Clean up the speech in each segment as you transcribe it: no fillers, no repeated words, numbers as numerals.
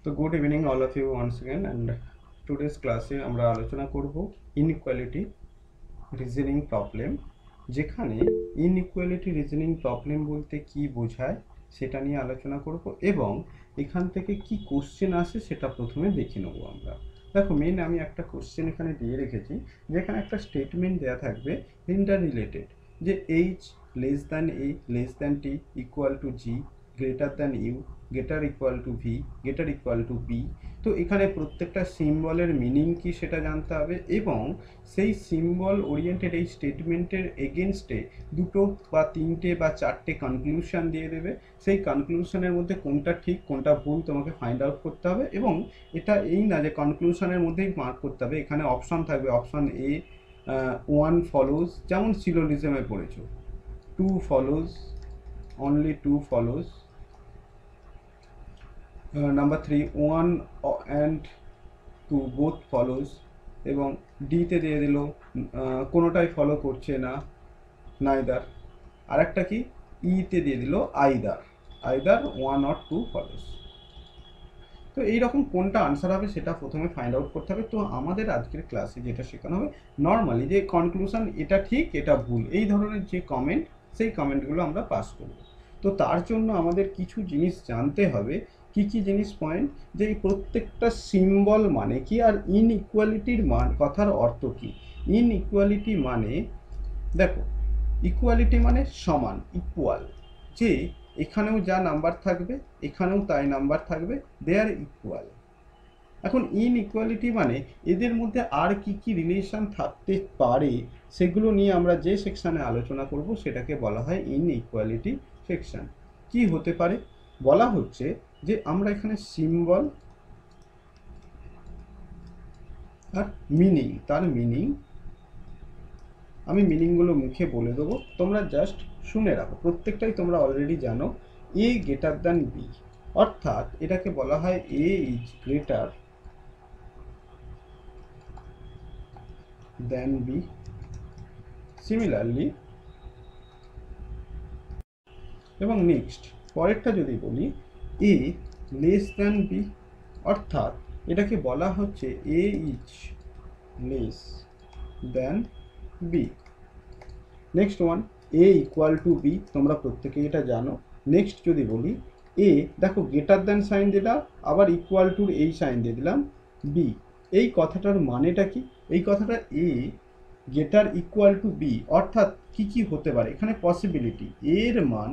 তো good evening all of you once again and today's ক্লাসে আমরা আলোচনা করব ইনইকুয়ালিটি রিজনিং প্রবলেম, যেখানে ইনইকুয়ালিটি রিজনিং প্রবলেম বলতে কি বোঝায় সেটা নিয়ে আলোচনা করব এবং এখান থেকে কি কোশ্চেন আসে সেটা প্রথমে দেখে নেব আমরা। দেখো, মেন আমি একটা কোশ্চেন এখানে দিয়ে রেখেছি, যেখানে একটা স্টেটমেন্ট দেওয়া থাকবে ইন্টার রিলেটেড, যে H less than A less than T equal to G greater than U greater equal to V greater equal to B. তো এখানে প্রত্যেকটা সিম্বলের মিনিং কি সেটা জানতে হবে এবং সেই সিম্বল ওরিয়েন্টেড এই স্টেটমেন্টের এগেনস্টে দুটো বা তিনটে বা চারটে কনক্লুশন দিয়ে দেবে। সেই কনক্লুশনের মধ্যে কোনটা ঠিক কোনটা ভুল তোমাকে ফাইন্ড আউট করতে হবে এবং এটা এই না যে কনক্লুশনের মধ্যেই মার্ক করতে হবে, এখানে অপশান থাকবে। অপশান এ ওয়ান ফলোজ, যেমন সিলোজিজমে পড়েছো, two follows, only two follows. Number 3 1 and 2 both follows, এবং ডিতে দিয়ে দিল কোনোটাই ফলো করছে না, নাইদার। আর একটা কি, ইতে দিয়ে দিল আইদার, আইদার 1 or 2 ফলোজ। তো এইরকম কোনটা আনসার হবে সেটা প্রথমে ফাইন্ড আউট করতে হবে। তো আমাদের আজকের ক্লাসে যেটা শেখানো হবে নর্মালি যে কনক্লুশন এটা ঠিক এটা ভুল এই ধরনের যে কমেন্ট, সেই কমেন্টগুলো আমরা পাস করব। তো তার জন্য আমাদের কিছু জিনিস জানতে হবে। কি কি জিনিস পয়েন্ট, যে এই প্রত্যেকটা সিম্বল মানে কি আর ইনইকুয়ালিটির মান কথার অর্থ কি। ইনইকুয়ালিটি মানে, দেখো, ইকুয়ালিটি মানে সমান, ইকুয়াল, যে এখানেও যা নাম্বার থাকবে এখানেও তাই নাম্বার থাকবে, দে আর ইকুয়াল। এখন ইনইকুয়ালিটি মানে এদের মধ্যে আর কি কি রিলেশন থাকতে পারে সেগুলো নিয়ে আমরা যে সেকশানে আলোচনা করব সেটাকে বলা হয় ইনইকুয়ালিটি সেকশন। কি হতে পারে বলা হচ্ছে যে আমরা এখানে সিম্বল আর মিনিং, তার মিনিং আমি মিনিংগুলো মুখে বলে দেবো, তোমরা জাস্ট শুনে রাখো। প্রত্যেকটাই তোমরা অলরেডি জানো। এ গ্রেটার দ্যান বি, অর্থাৎ এটাকে বলা হয় A is greater than B. Similarly, এবং নেক্সট পরেরটা যদি বলি এ লেস দ্যান বি, অর্থাৎ এটাকে বলা হচ্ছে A is less than B. Next one A equal to B, তোমরা প্রত্যেকেই এটা জানো। নেক্সট যদি বলি এ, দেখো গ্রেটার দ্যান সাইন দিলাম, আবার ইকুয়াল টুর এই সাইন দিয়ে দিলাম বি। এই কথাটার মানেটা কি? এই কথাটা এ গ্রেটার ইকুয়াল টু বি, অর্থাৎ কি কি হতে পারে এখানে পসিবিলিটি, এর মান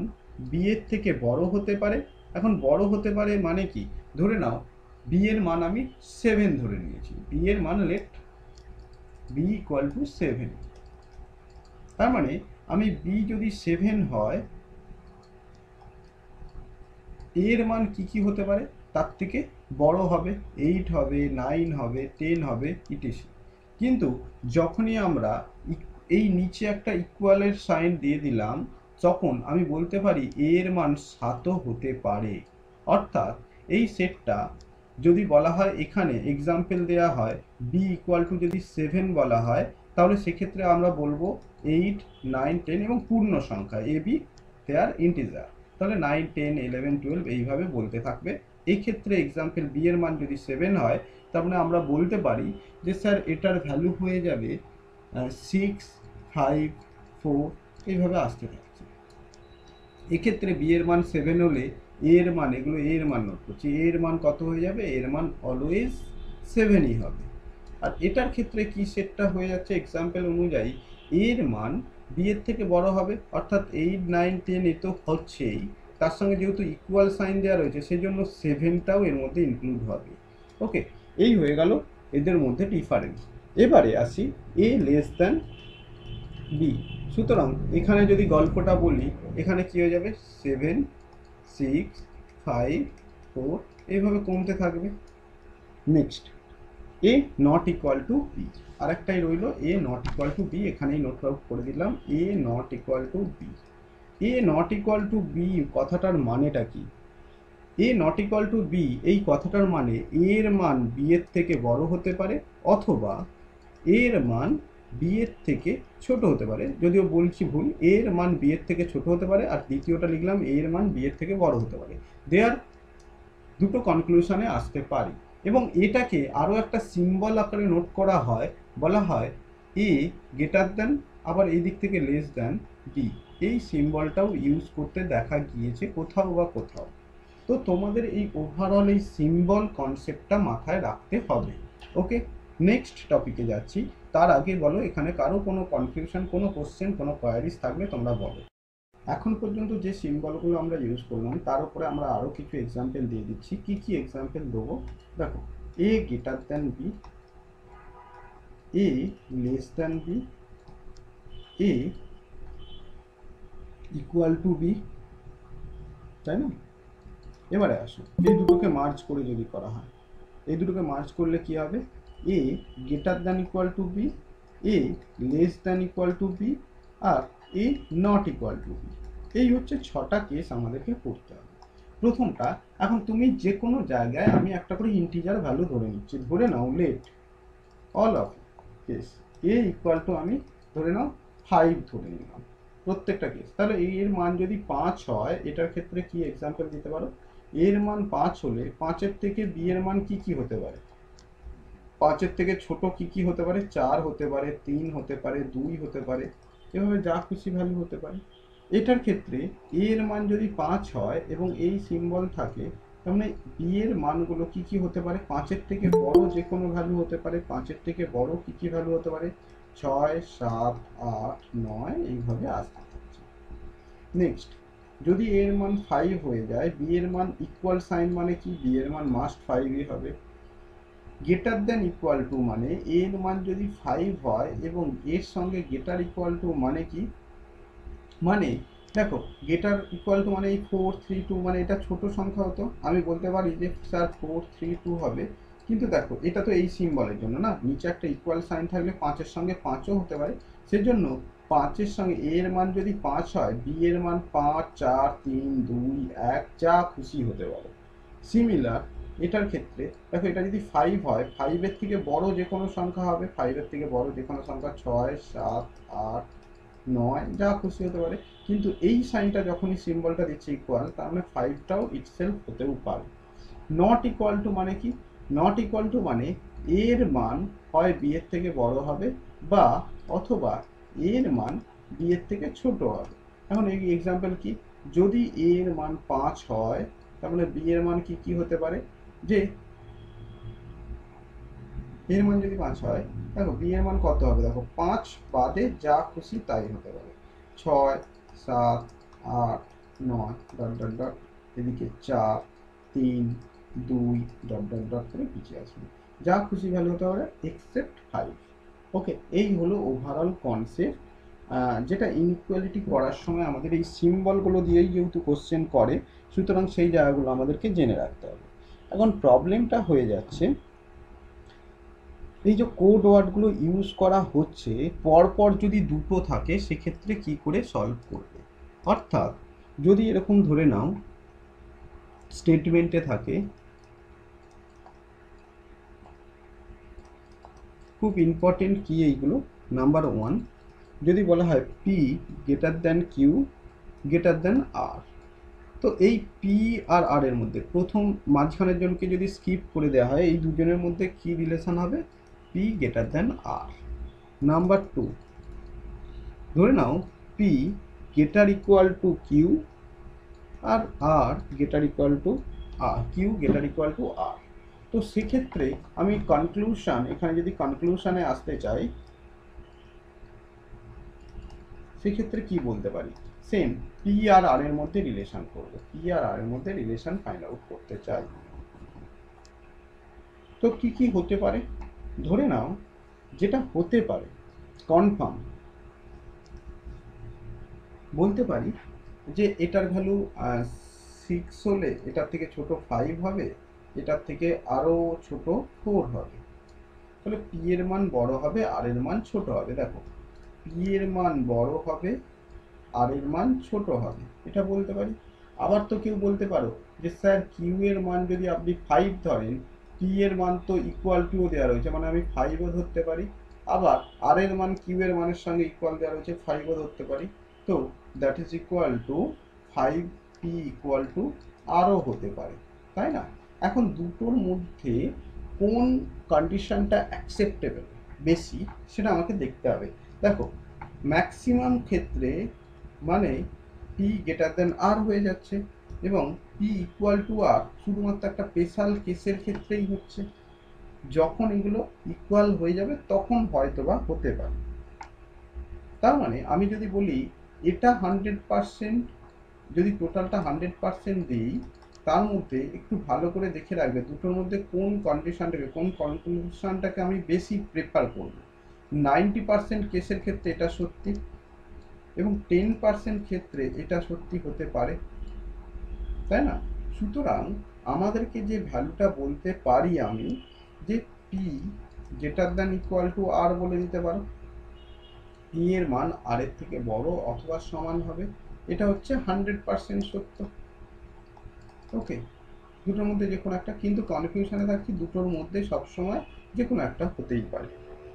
বি এর থেকে বড় হতে পারে। এখন বড় হতে পারে মানে কি, ধরে নাও বি এর মান আমি 7 ধরে নিয়েছি, বি এর মান লেট বি ইকুয়াল টু 7। তার মানে আমি বি যদি 7 হয়, এর মান কি কি হতে পারে তার থেকে বড় হবে, 8 হবে, 9 হবে, 10 হবে ইটিসি। কিন্তু যখনই আমরা এই নিচে একটা ইকুয়ালের সাইন দিয়ে দিলাম, তখন আমি বলতে পারি এর মান 7ও হতে পারে। অর্থাৎ এই সেটটা যদি বলা হয়, এখানে এক্সাম্পল দেওয়া হয় বি ইকুয়াল টু যদি 7 বলা হয়, তাহলে সেক্ষেত্রে আমরা বলবো 8 9 10 এবং পূর্ণ সংখ্যা A B they R integer, তাহলে 9 10 11 12 এইভাবে বলতে থাকবে। এই ক্ষেত্রে এক্সাম্পল বি এর মান যদি 7 হয়, তার মানে আমরা বলতে পারি যে স্যার এটার ভ্যালু হয়ে যাবে 6 5 4 এইভাবে আসতে থাকছে। এক্ষেত্রে বি এর মান 7 হলে এর মান, এগুলো এর মান নোট করছি, এর মান কত হয়ে যাবে, এর মান অলওয়েজ 7ই হবে। আর এটার ক্ষেত্রে কি সেটটা হয়ে যাচ্ছে এক্সাম্পল অনুযায়ী, এর মান বি এর থেকে বড় হবে, অর্থাৎ 8 9 10 এ তো হচ্ছেই, তার সঙ্গে যেহেতু ইকুয়াল সাইন দেওয়া রয়েছে সেই জন্য 7টাও এর মধ্যে ইনক্লুড হবে। ওকে, এই হয়ে গেল এদের মধ্যে ডিফারেন্স। এবারে আসি এ লেস দ্যান বি। সুতরাং এখানে যদি গল্পটা বলি, এখানে কি হয়ে যাবে 7 6 5 4 এইভাবে কমতে থাকবে। Next A not equal to B, আরেকটাই রইল A not equal to B, এখানেই নোট আউট করে দিলাম A not equal to B. A not equal to B কথাটার মানেটা কি? A not equal to B এই কথাটার মানে এর মান বি এর থেকে বড় হতে পারে, অথবা এর মান বি এর থেকে ছোট হতে পারে। যদিও বলছি ভুল, এর মান বি এর থেকে ছোট হতে পারে, আর দ্বিতীয়টা লিখলাম এর মান বি এর থেকে বড় হতে পারে। দে আর দুটো কনক্লুশনে আসতে পারি। এবং এটাকে আরও একটা সিম্বল আকারে নোট করা হয়, বলা হয় এ গ্রেটার দেন, আবার এই দিক থেকে লেস দেন বি। এই সিম্বলটাও ইউজ করতে দেখা গিয়েছে কোথাও বা কোথাও। তো তোমাদের এই ওভারঅল এই সিম্বল কনসেপ্টটা মাথায় রাখতে হবে। ওকে, নেক্সট টপিকে যাচ্ছি। তার আগে বলো, এখানে কারো কোনো কনফিউশন, কোনো কোশ্চেন, কোনো কোয়ারিজ থাকলে তোমরা বলো। এখন পর্যন্ত যে সিম্বলগুলো আমরা ইউজ করলাম তার উপরে আমরা আরও কিছু এক্সাম্পল দিয়ে দিচ্ছি। কি কি এক্সাম্পল দেবো দেখো। A greater than B, A less than B, A equal to B, তাই না? এবারে আসো, এই দুটোকে মার্জ করে যদি করা হয়, এই দুটোকে মার্জ করলে কি হবে? A greater than equal to B, A less than equal to B, আর A not equal to B. এই হচ্ছে 6টা কেস আমাদেরকে করতে হবে। প্রথমটা, এখন তুমি যে কোনো জায়গায় আমি একটা করে ইন্টিজার ভ্যালু ধরে নিচ্ছি। ধরে নাও let all of case A equal to, আমি ধরে নাও 5 ধরে নিলাম প্রত্যেকটা কেস। তাহলে এর মান যদি 5 হয়, এটার ক্ষেত্রে কি এক্সাম্পল দিতে পারো? এর মান 5 হলে 5-এর থেকে বি এর মান কি কি হতে পারে? 5-এর থেকে ছোট কি কি হতে পারে? 4 হতে পারে, 3 হতে পারে, 2 হতে পারে, এভাবে যা খুশি ভ্যালু হতে পারে। এটার ক্ষেত্রে এর মান যদি 5 হয় এবং এই সিম্বল থাকে, তার মানে বি এর মানগুলো কি কি হতে পারে? 5-এর থেকে বড় যে কোনো ভ্যালু হতে পারে। 5-এর থেকে বড় কি কি ভ্যালু হতে পারে? 6, 7, 8, 9, এইভাবে আসতে থাকছে। নেক্সট, যদি এর মান 5 হয়ে যায়, বি এর মান ইকুয়াল সাইন মানে কি? বি এর মান মাস্ট 5ই হবে। গ্রেটার দেন ইকুয়াল টু মানে এর মান যদি 5 হয় এবং এর সঙ্গে গ্রেটার ইকুয়াল টু মানে কি? মানে দেখো, গ্রেটার ইকুয়াল টু মানে এই 4, 3, 2, মানে এটা ছোট সংখ্যা হতো, আমি বলতে পারি যে স্যার 4, 3, 2 হবে। কিন্তু দেখো, এটা তো এই সিম্বলের জন্য না, নিচে একটা ইকুয়াল সাইন থাকলে 5-এর সঙ্গে 5ও হতে পারে। সেজন্য 5-এর সঙ্গে এর মান যদি 5 হয়, বি এর মান 5, 4, 3, 2, 1 যা খুশি হতে পারে। সিমিলার এটার ক্ষেত্রে দেখো, এটা যদি 5 হয়, 5-এর থেকে বড় যে কোনো সংখ্যা হবে। 5-এর থেকে বড় যে কোনো সংখ্যা 6, 7, 8, 9 যা খুশি হতে পারে। কিন্তু এই সাইনটা যখনই সিম্বলটা দিচ্ছে ইকুয়াল, তার মানে 5টাও ইটসেলফ হতেও পারে। নট ইকুয়াল টু মানে কি? নট ইকুয়াল টু মানে এর মান হয় বি এর থেকে বড় হবে, বা অথবা এর মান বি এর থেকে ছোট হবে। এখন এই এক্সাম্পল কি? যদি এর মান 5 হয়, তার মানে বি এর মান কি কি হতে পারে? যে এর মান যদি 5 হয়, দেখো বি এর মান কত হবে? দেখো 5 বাদে যা খুশি তাই হতে পারে। 6, 7, 8, 9 ডট ডট ডট, এদিকে 4, 3, 2 ডট ডট ডট করে পিছিয়ে আসবে। যা খুশি ভ্যালু হতে পারে এক্সেপ্ট 5। ওকে, এই হলো ওভারঅল কনসেপ্ট, যেটা ইনইকুয়ালিটি করার সময় আমাদের এই সিম্বলগুলো দিয়েই যেহেতু কোশ্চেন করে, সুতরাং সেই জায়গাগুলো আমাদেরকে জেনে রাখতে হবে। এখন প্রবলেমটা হয়ে যাচ্ছে, এই যে কোড ওয়ার্ডগুলো ইউজ করা হচ্ছে, পরপর যদি দুটো থাকে সেক্ষেত্রে কি করে সলভ করবে? অর্থাৎ যদি এরকম ধরে নাও স্টেটমেন্টে থাকে, খুব ইম্পর্টেন্ট কি এইগুলো, নাম্বার 1, যদি বলা হয় P greater than Q greater than R, তো এই পি আর আর এর মধ্যে প্রথম মাঝখানের জনকে যদি স্কিপ করে দেওয়া হয়, এই দুজনের মধ্যে কি রিলেশন হবে? P greater than R. Number 2, ধরে নাও P greater equal to Q আর R greater equal to R, Q greater equal to R. তো সেক্ষেত্রে আমি কনক্লুশন, এখানে যদি কনক্লুশনে আসতে চাই, সেক্ষেত্রে কি বলতে পারি? সেম পি আর আর এর মধ্যে রিলেশন করবো, পি আর আর এর মধ্যে রিলেশন ফাইন্ড আউট করতে চাই। তো কি কি হতে পারে? ধরে নাও যেটা হতে পারে কনফার্ম বলতে পারি যে এটার ভ্যালু 6 হলে এটার থেকে ছোট 5 হবে, এটার থেকে আরও ছোট 4 হবে। তাহলে পি এর মান বড় হবে, আর এর মান ছোট হবে। দেখো, পি এর মান বড় হবে, আর এর মান ছোট হবে, এটা বলতে পারি। আবার তো কেউ বলতে পারো যে স্যার কিউ এর মান যদি আপনি 5 ধরেন, পি এর মান তো ইকুয়াল টুও দেওয়া রয়েছে, মানে আমি 5ও ধরতে পারি। আবার আর এর মান কিউ এর মানের সঙ্গে ইকুয়াল দেওয়া রয়েছে, 5ও ধরতে পারি। তো that is equal to 5p equal to আরও হতে পারে, তাই না? এখন দুটোর মধ্যে কোন কন্ডিশনটা অ্যাকসেপ্টেবল বেশি সেটা আমাকে দেখতে হবে। দেখো ম্যাক্সিমাম ক্ষেত্রে মানে পি গ্রেটার দেন আর হয়ে যাচ্ছে, এবং পি ইকুয়াল টু আর শুধুমাত্র একটা স্পেশাল কেসের ক্ষেত্রেই হচ্ছে। যখন এগুলো ইকুয়াল হয়ে যাবে তখন হয়তোবা হতে পারে। তার মানে আমি যদি বলি এটা 100%, যদি টোটালটা 100% দিই, তার মধ্যে একটু ভালো করে দেখে রাখবে দুটোর মধ্যে কোন কন্ডিশনটাকে, কোন কনক্লুশনটাকে আমি বেশি প্রেফার করব। 90% কেসের ক্ষেত্রে এটা সত্যি, এবং 10% ক্ষেত্রে এটা সত্যি হতে পারে, তাই না? সুতরাং আমাদেরকে যে ভ্যালুটা বলতে পারি আমি, যে P greater than equal to R বলে দিতে পারো, পি এর মান আর এর থেকে বড় অথবা সমান হবে, এটা হচ্ছে 100% সত্য। ওকে, দুটোর মধ্যে যে কোনো একটা, কিন্তু কনফিউশনে থাকছি দুটোর মধ্যে সবসময় যে কোনো একটা হতেই পারে।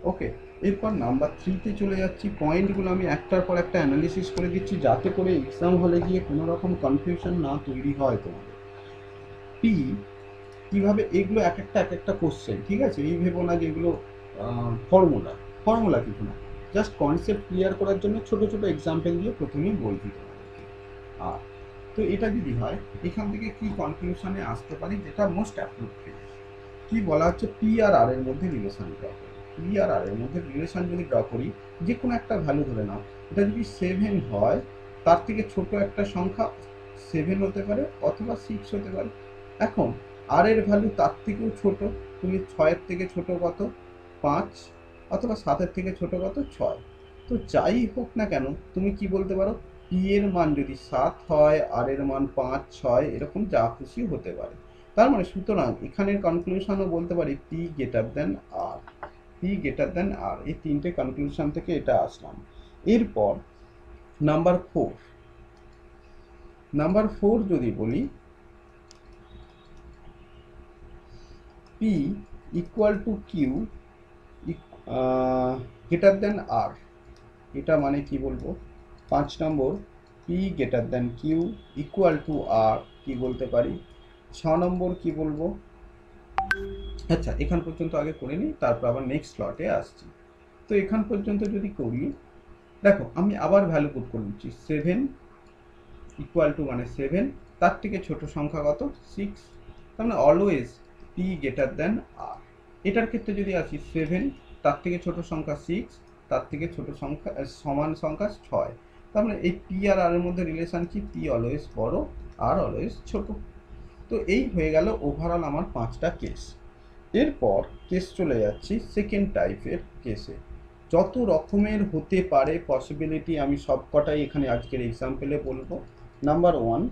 ওকে, এরপর নাম্বার 3-তে চলে যাচ্ছি। পয়েন্টগুলো আমি একটার পর একটা অ্যানালিসিস করে দিচ্ছি যাতে করে এক্সাম হলে গিয়ে কোনো রকম কনফিউশন না তৈরি হয় তোমাদের। পি কীভাবে, এগুলো এক একটা কোশ্চেন, ঠিক আছে? এই ভেবো না যে এগুলো ফর্মুলা কিছু না, জাস্ট কনসেপ্ট ক্লিয়ার করার জন্য ছোট ছোট এক্সাম্পল দিয়ে প্রথমেই বলছি তোমাদেরকে। আর তো এটা যদি হয়, এখান থেকে কি কনক্লুশনে আসতে পারি যেটা মোস্ট অ্যাপ্রোপ্রিয়েট, কি বলা হচ্ছে, পি আর আর এর মধ্যে রিলেশন ড্র করি। পি আর আর এর মধ্যে রিলেশন যদি ড্র করি, যে কোনো একটা ভ্যালু ধরে নাও, এটা যদি 7 হয়, তার থেকে ছোট একটা সংখ্যা 7 হতে পারে অথবা 6 হতে পারে। এখন আর এর ভ্যালু তার থেকেও ছোট, তুমি 6-এর থেকে ছোট কত, 5, অথবা 7-এর থেকে ছোট কত, 6। তো যাই হোক না কেন, তুমি কি বলতে পারো, পি এর মান যদি 7 হয়, আর এর মান 5, 6, এরকম যা খুশি হতে পারে। তার মানে সুতরাং এখানের কনক্লুশনও বলতে পারি P greater than R, P greater than আর, এই তিনটে কনক্লুশন থেকে এটা আসলাম। এরপর নাম্বার 4 যদি বলি, P equal to Q greater than R, এটা মানে কি বলবো? 5 নম্বর, P greater than Q equal to R কি বলতে পারি? 6 নম্বর কি বলবো? আচ্ছা, এখান পর্যন্ত আগে করে নিই, তারপর আবার নেক্সট স্লটে আসছি। তো এখান পর্যন্ত যদি করি, দেখো আমি আবার ভ্যালু পুট করে দিচ্ছি। 7 ইকুয়াল টু মানে 7, তার থেকে ছোট সংখ্যা কত, 6। তার মানে অলওয়েজ পি গ্রেটার দেন আর। এটার ক্ষেত্রে যদি আসি, 7, তার থেকে ছোট সংখ্যা 6, তার থেকে ছোট সংখ্যা সমান সংখ্যা 6। তার মানে এই পি আর আর এর মধ্যে রিলেশন কি, পি অলওয়েজ বড়, আর অলওয়েজ ছোট। তো এই হয়ে গেল ওভারঅল আমার 5টা কেস। এরপর কেস চলে যাচ্ছি সেকেন্ড টাইপের কেসে। যত রকমের হতে পারে পসিবিলিটি আমি সবকটাই এখানে আজকের এক্সাম্পলে বলবো। Number 1,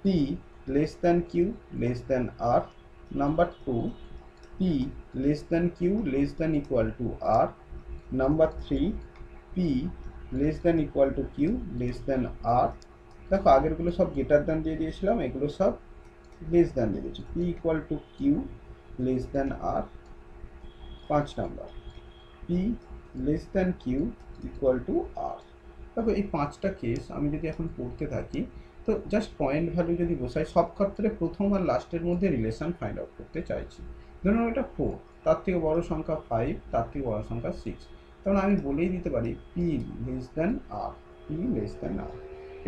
P less than Q less than R. Number 2, P less than Q less than equal to R. Number 3, P less than equal to Q less than R. দেখো আগেরগুলো সব গ্রেটার দ্যান দিয়ে দিয়েছিলাম, এগুলো সব লেস দ্যান দিয়ে দিয়েছি। P equal to Q less than R. 5 number, P less than Q equal to R. দেখো এই 5টা কেস আমি যদি এখন পড়তে থাকি, তো জাস্ট পয়েন্ট ভ্যালু যদি বসাই, সব ক্ষেত্রে প্রথম আর লাস্টের মধ্যে রিলেশন ফাইন্ড আউট করতে চাইছি। ধরুন এটা 4, তার থেকে বড় সংখ্যা 5, তার থেকে বড় সংখ্যা 6। তখন আমি বলেই দিতে পারি পি লেস দ্যান আর, পি লেস দ্যান আর।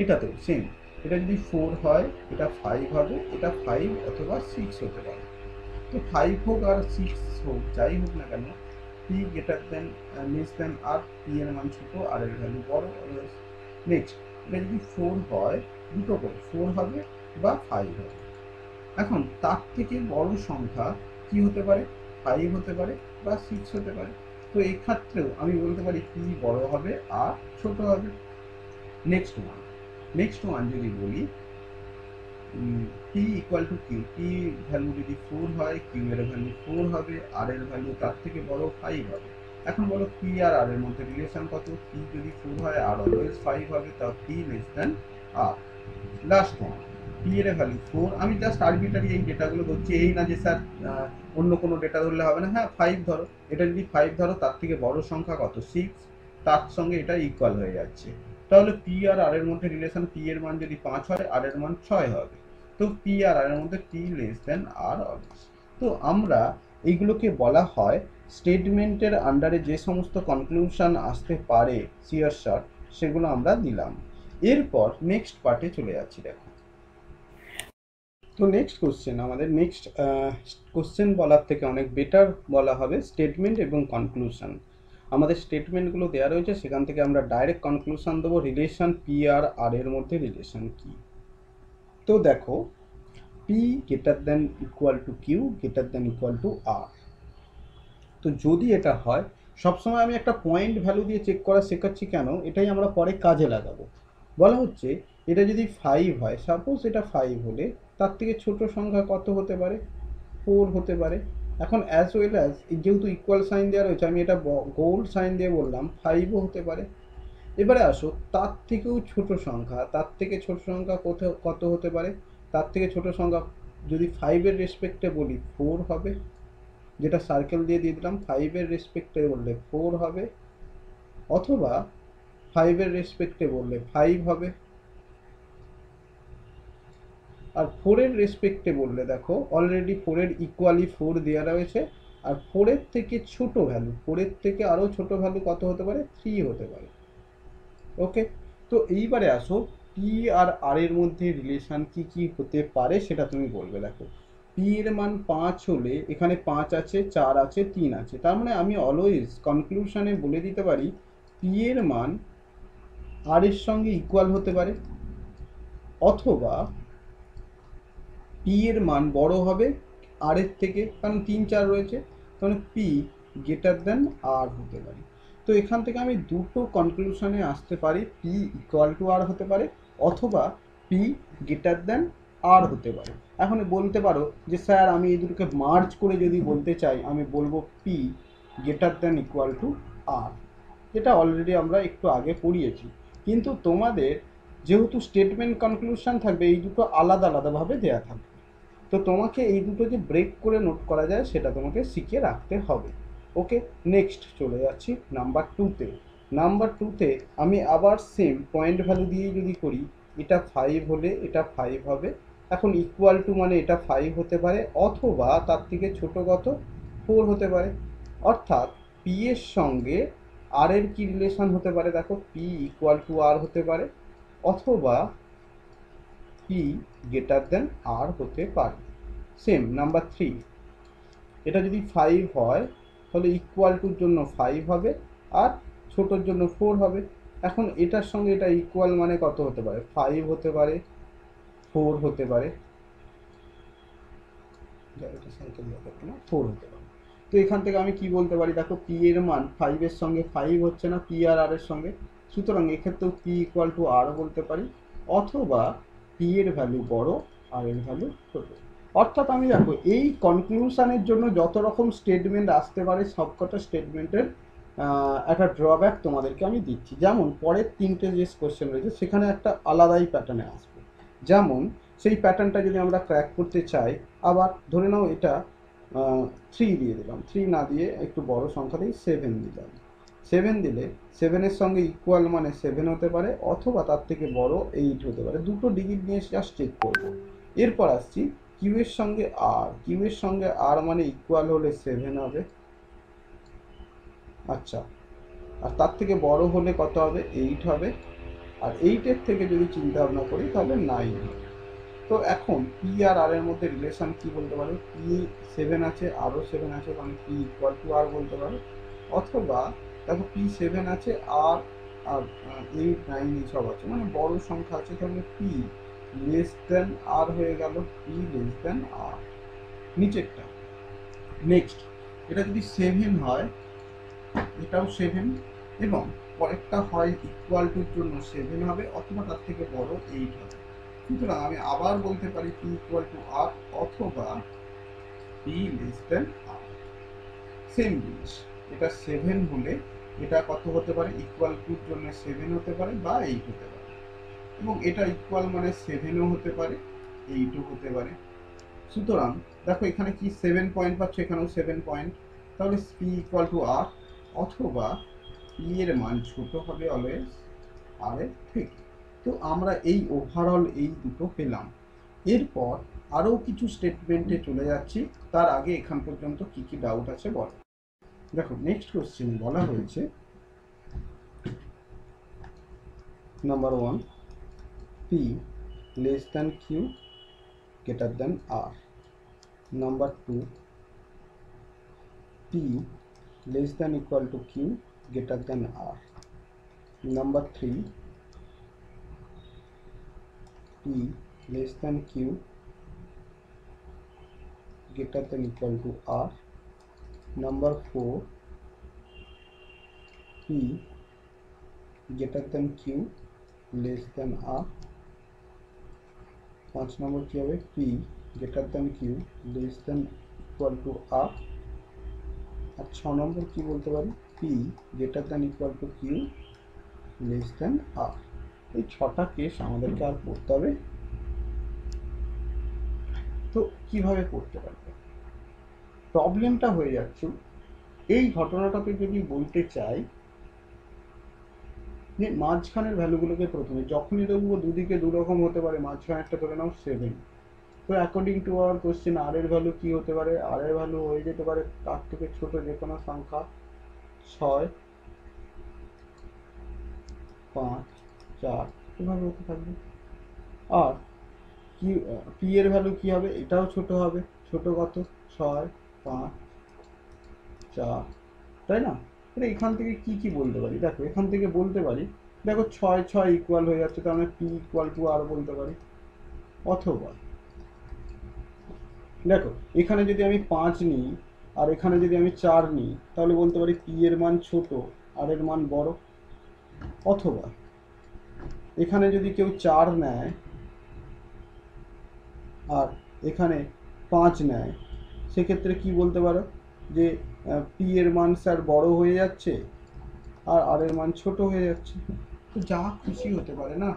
এটা তো সেম, এটা যদি 4 হয়, এটা 5 হবে, এটা 5 অথবা 6 হতে পারে। তো 5 হোক আর 6 হোক, যাই হোক না কেন, P greater than less than R, P এর মান ছোট আর এর ভ্যালু বড় অলওয়েজ। নেক্সট, এটা যদি 4 হয়, দুটো করে 4 হবে বা 5 হবে। এখন তার থেকে বড় সংখ্যা কি হতে পারে, 5 হতে পারে বা 6 হতে পারে। তো এই ক্ষেত্রেও আমি বলতে পারি পি বড় হবে আর ছোট হবে। নেক্সট ওয়ান যদি বলি, P equal to Q, P value যদি 4 হয়, কিউ এর ভ্যালু 4 হবে, আর এর ভ্যালু তার থেকে বড় 5 হবে। এখন বলো পি আর আর এর মধ্যে রিলেশন কত? পি যদি 4 হয়, আর অলওয়েজ 5 হবে, তাও পি লেস দেন আর। লাস্ট ওয়ান, পি এর ভ্যালু 4, আমি জাস্ট আরবিটারি এই ডেটাগুলো ধরছি, এই না যে স্যার অন্য কোনো ডেটা ধরলে হবে না। হ্যাঁ 5 ধরো, এটা যদি 5 ধরো, তার থেকে বড় সংখ্যা কত, 6, তার সঙ্গে এটা ইকুয়াল হয়ে যাচ্ছে। তাহলে পি আর আর এর মধ্যে রিলেশন, পি এর মান যদি 5 হয়, আর এর মান 6 হবে। তো পি আর আর এর মধ্যে P less than are always. তো আমরা এইগুলোকে বলা হয় স্টেটমেন্টের আন্ডারে যে সমস্ত কনক্লুশন আসতে পারে শিওর শর্ট, সেগুলো আমরা দিলাম। এরপর নেক্সট পার্টে চলে যাচ্ছি। দেখো, তো নেক্সট কোশ্চেন, আমাদের নেক্সট কোশ্চেন বলার থেকে অনেক বেটার বলা হবে স্টেটমেন্ট এবং কনক্লুশন। আমাদের স্টেটমেন্টগুলো দেওয়া রয়েছে, সেখান থেকে আমরা ডাইরেক্ট কনক্লুশন দেবো রিলেশন পি আর আর এর মধ্যে রিলেশন কি। তো দেখো, P greater than equal to Q greater than equal to R. তো যদি এটা হয়, সবসময় আমি একটা পয়েন্ট ভ্যালু দিয়ে চেক করা শেখাচ্ছি কেন, এটাই আমরা পরে কাজে লাগাবো। বলা হচ্ছে এটা যদি 5 হয়, সাপোজ এটা 5 হলে তার থেকে ছোট সংখ্যা কত হতে পারে? 4 হতে পারে। এখন অ্যাজ ওয়েল অ্যাজ যেহেতু ইকুয়াল সাইন দেওয়া রয়েছে, আমি এটা গোল্ড সাইন দিয়ে বললাম 5ও হতে পারে। এবারে আসো, তার থেকেও ছোট সংখ্যা, তার থেকে ছোট সংখ্যা কত হতে পারে? তার থেকে ছোট সংখ্যা যদি 5-এর রেসপেক্টে বলি 4 হবে, যেটা সার্কেল দিয়ে দিলাম। 5-এর রেসপেক্টে বললে 4 হবে, অথবা 5-এর রেসপেক্টে বললে 5 হবে। আর 4-এর রেসপেক্টে বললে দেখো অলরেডি 4-এর ইকুয়ালি 4 দেওয়া রয়েছে। আর 4-এর থেকে ছোট ভ্যালু, 4-এর থেকে আরও ছোট ভ্যালু কত হতে পারে? 3 হতে পারে। ওকে, তো এইবারে আসো, পি আর আর এর মধ্যে রিলেশন কি কি হতে পারে সেটা তুমি বলবে। দেখো, পি এর মান 5 হলে এখানে 5 আছে, 4 আছে, 3 আছে, তার মানে আমি অলওয়েজ কনক্লুশনে বলে দিতে পারি পি এর মান আর এর সঙ্গে ইকুয়াল হতে পারে, অথবা পি এর মান বড় হবে আর এর থেকে, কারণ 3 4 রয়েছে, তাহলে পি গ্রেটার দেন আর হতে পারে। তো এখান থেকে আমি দুটো কনক্লুশনে আসতে পারি, পি ইকুয়াল টু আর হতে পারে, অথবা পি গ্রেটার দেন আর হতে পারে। এখন বলতে পারো যে স্যার আমি এই দুটোকে মার্জ করে যদি বলতে চাই, আমি বলবো P greater than equal to R, যেটা অলরেডি আমরা একটু আগে পড়িয়েছি। কিন্তু তোমাদের যেহেতু স্টেটমেন্ট কনক্লুশন থাকবে, এই দুটো আলাদা আলাদাভাবে দেওয়া থাকবে। তো তোমাকে এই দুটো যে ব্রেক করে নোট করা যায় সেটা তোমাকে শিখে রাখতে হবে। ওকে, নেক্সট চলে যাচ্ছি নাম্বার 2-তে। নাম্বার 2-তে আমি আবার সেম পয়েন্ট ভ্যালু দিয়েই যদি করি, এটা 5 হলে এটা 5 হবে। এখন ইকুয়াল টু মানে এটা 5 হতে পারে, অথবা তার থেকে ছোট কত? 4 হতে পারে। অর্থাৎ পি এর সঙ্গে আর এর কি রিলেশন হতে পারে? দেখো, পি ইকুয়াল টু আর হতে পারে, অথবা পি গ্রেটার দেন আর হতে পারে। সেম নাম্বার 3, এটা যদি 5 হয় তাহলে ইকুয়াল টুর জন্য 5 হবে, আর ছোটোর জন্য 4 হবে। এখন এটার সঙ্গে এটা ইকুয়াল মানে কত হতে পারে? 5 হতে পারে, 4 হতে পারে, এটা সাইকেল 4 হতে পারে। তো এখান থেকে আমি কি বলতে পারি? দেখো, পি এর মান 5-এর সঙ্গে 5 হচ্ছে না, পি আর আর এর সঙ্গে, সুতরাং এক্ষেত্রেও পি ইকুয়াল টু আর বলতে পারি, অথবা পি এর ভ্যালু বড় আর এর ভ্যালু ছোট। অর্থাৎ আমি দেখো এই কনক্লুশনের জন্য যত রকম স্টেটমেন্ট আসতে পারে, সবকটা স্টেটমেন্টের একটা ড্রব্যাক তোমাদেরকে আমি দিচ্ছি। যেমন পরের 3টে যে কোশ্চেন রয়েছে সেখানে একটা আলাদাই প্যাটার্নে আসবে। যেমন সেই প্যাটার্নটা যদি আমরা ক্র্যাক করতে চাই, আবার ধরে নাও এটা 3 দিয়ে দিলাম, 3 না দিয়ে একটু বড় সংখ্যা দিয়ে 7 দিলাম। 7 দিলে 7-এর সঙ্গে ইকুয়াল মানে 7 হতে পারে, অথবা তার থেকে বড় 8 হতে পারে। দুটো ডিজিট নিয়ে জাস্ট চেক করবো। এরপর আসছি কিউ এর সঙ্গে আর, কিউ এর সঙ্গে আর মানে ইকুয়াল হলে 7 হবে। আচ্ছা, আর তার থেকে বড় হলে কত হবে? 8 হবে। আর 8-এর থেকে যদি চিন্তা ভাবনা করি তাহলে 9 হবে। তো এখন পি আর আর এর মধ্যে রিলেশন কি বলতে পারো? পি 7 আছে, আরও 7 আছে, মানে পি ইকুয়াল টু আর বলতে পারো। অথবা দেখো, পি 7 আছে, আর আর 8 9 এইসব আছে, মানে বড় সংখ্যা আছে, তাহলে পি লেস দেন আর হয়ে গেল, পি লেস দেন আর নিচেরটা। নেক্সট, এটা যদি 7 হয়, এটাও 7, এবং পরেরটা হয় ইকুয়াল টুর জন্য 7 হবে, অথবা তার থেকে বড় 8 হবে। সুতরাং আমি আবার বলতে পারি পি ইকুয়াল টু আর, অথবা পি লেস দেন আর। সেম জিনিস, এটা 7 হলে এটা কত হতে পারে? ইকুয়াল টুর জন্য 7 হতে পারে বা 8 হতে পারে, এবং এটা ইকুয়াল মানে 7ও হতে পারে, 8ও হতে পারে। সুতরাং দেখো এখানে কি 7 পয়েন্ট পাচ্ছ, এখানেও 7 পয়েন্ট, তাহলে পি ইকুয়াল টু আর, অথবা পি এর মান ছোট হবে অলওয়েজ আর এর থেকে। তো আমরা এই ওভারঅল এই দুটো পেলাম। এরপর আরও কিছু স্টেটমেন্টে চলে যাচ্ছি, তার আগে এখান পর্যন্ত কি কি ডাউট আছে বল। দেখো নেক্সট কোশ্চেনে বলা হয়েছে number 1, P less than Q greater than R. Number 2, P less than equal to Q greater than R. Number 3, P less than Q greater than equal to R. Number 4, P greater than Q less than R. 5 নম্বর কি হবে? P greater than Q less than equal to R. আর 6 নম্বর কি বলতে পারি? P greater than equal to Q less than R. এই 6টা case আমাদেরকে আর করতে হবে। তো কিভাবে করতে পারবে? প্রবলেমটা হয়ে যাচ্ছে এই ঘটনাটাকে যদি বলতে চাই যে মাঝখানের ভ্যালুগুলোকে প্রথমে, যখনই দেখবো দুদিকে দুরকম হতে পারে, মাঝখানেরটা ধরে নাও 7, তো অ্যাকর্ডিং টু আওয়ার কোশ্চেন আর এর ভ্যালু কি হতে পারে? আর এর ভ্যালু হয়ে যেতে পারে তার থেকে ছোট যে কোনো সংখ্যা, 6, 5, 4 এভাবে হতে থাকবে। আর কি পি এর ভ্যালু কি হবে? এটাও ছোট হবে। ছোট কত? 6, 5, 4, তাই না? তাহলে এখান থেকে কি কি বলতে পারি? দেখো এখান থেকে বলতে পারি, দেখো 6, 6 ইকুয়াল হয়ে যাচ্ছে, তার মানে পি ইকুয়াল টু আর বলতে পারি। অথবা দেখো এখানে যদি আমি 5 নিই আর এখানে যদি আমি 4 নিই, তাহলে বলতে পারি পি এর মান ছোট আর এর মান বড়। অথবা এখানে যদি কেউ 4 নেয় আর এখানে 5 নেয়, সেক্ষেত্রে কি বলতে পারো? যে পি এর মান স্যার বড় হয়ে যাচ্ছে আর আর এর মান ছোট হয়ে যাচ্ছে। তো যা খুশি হতে পারে না,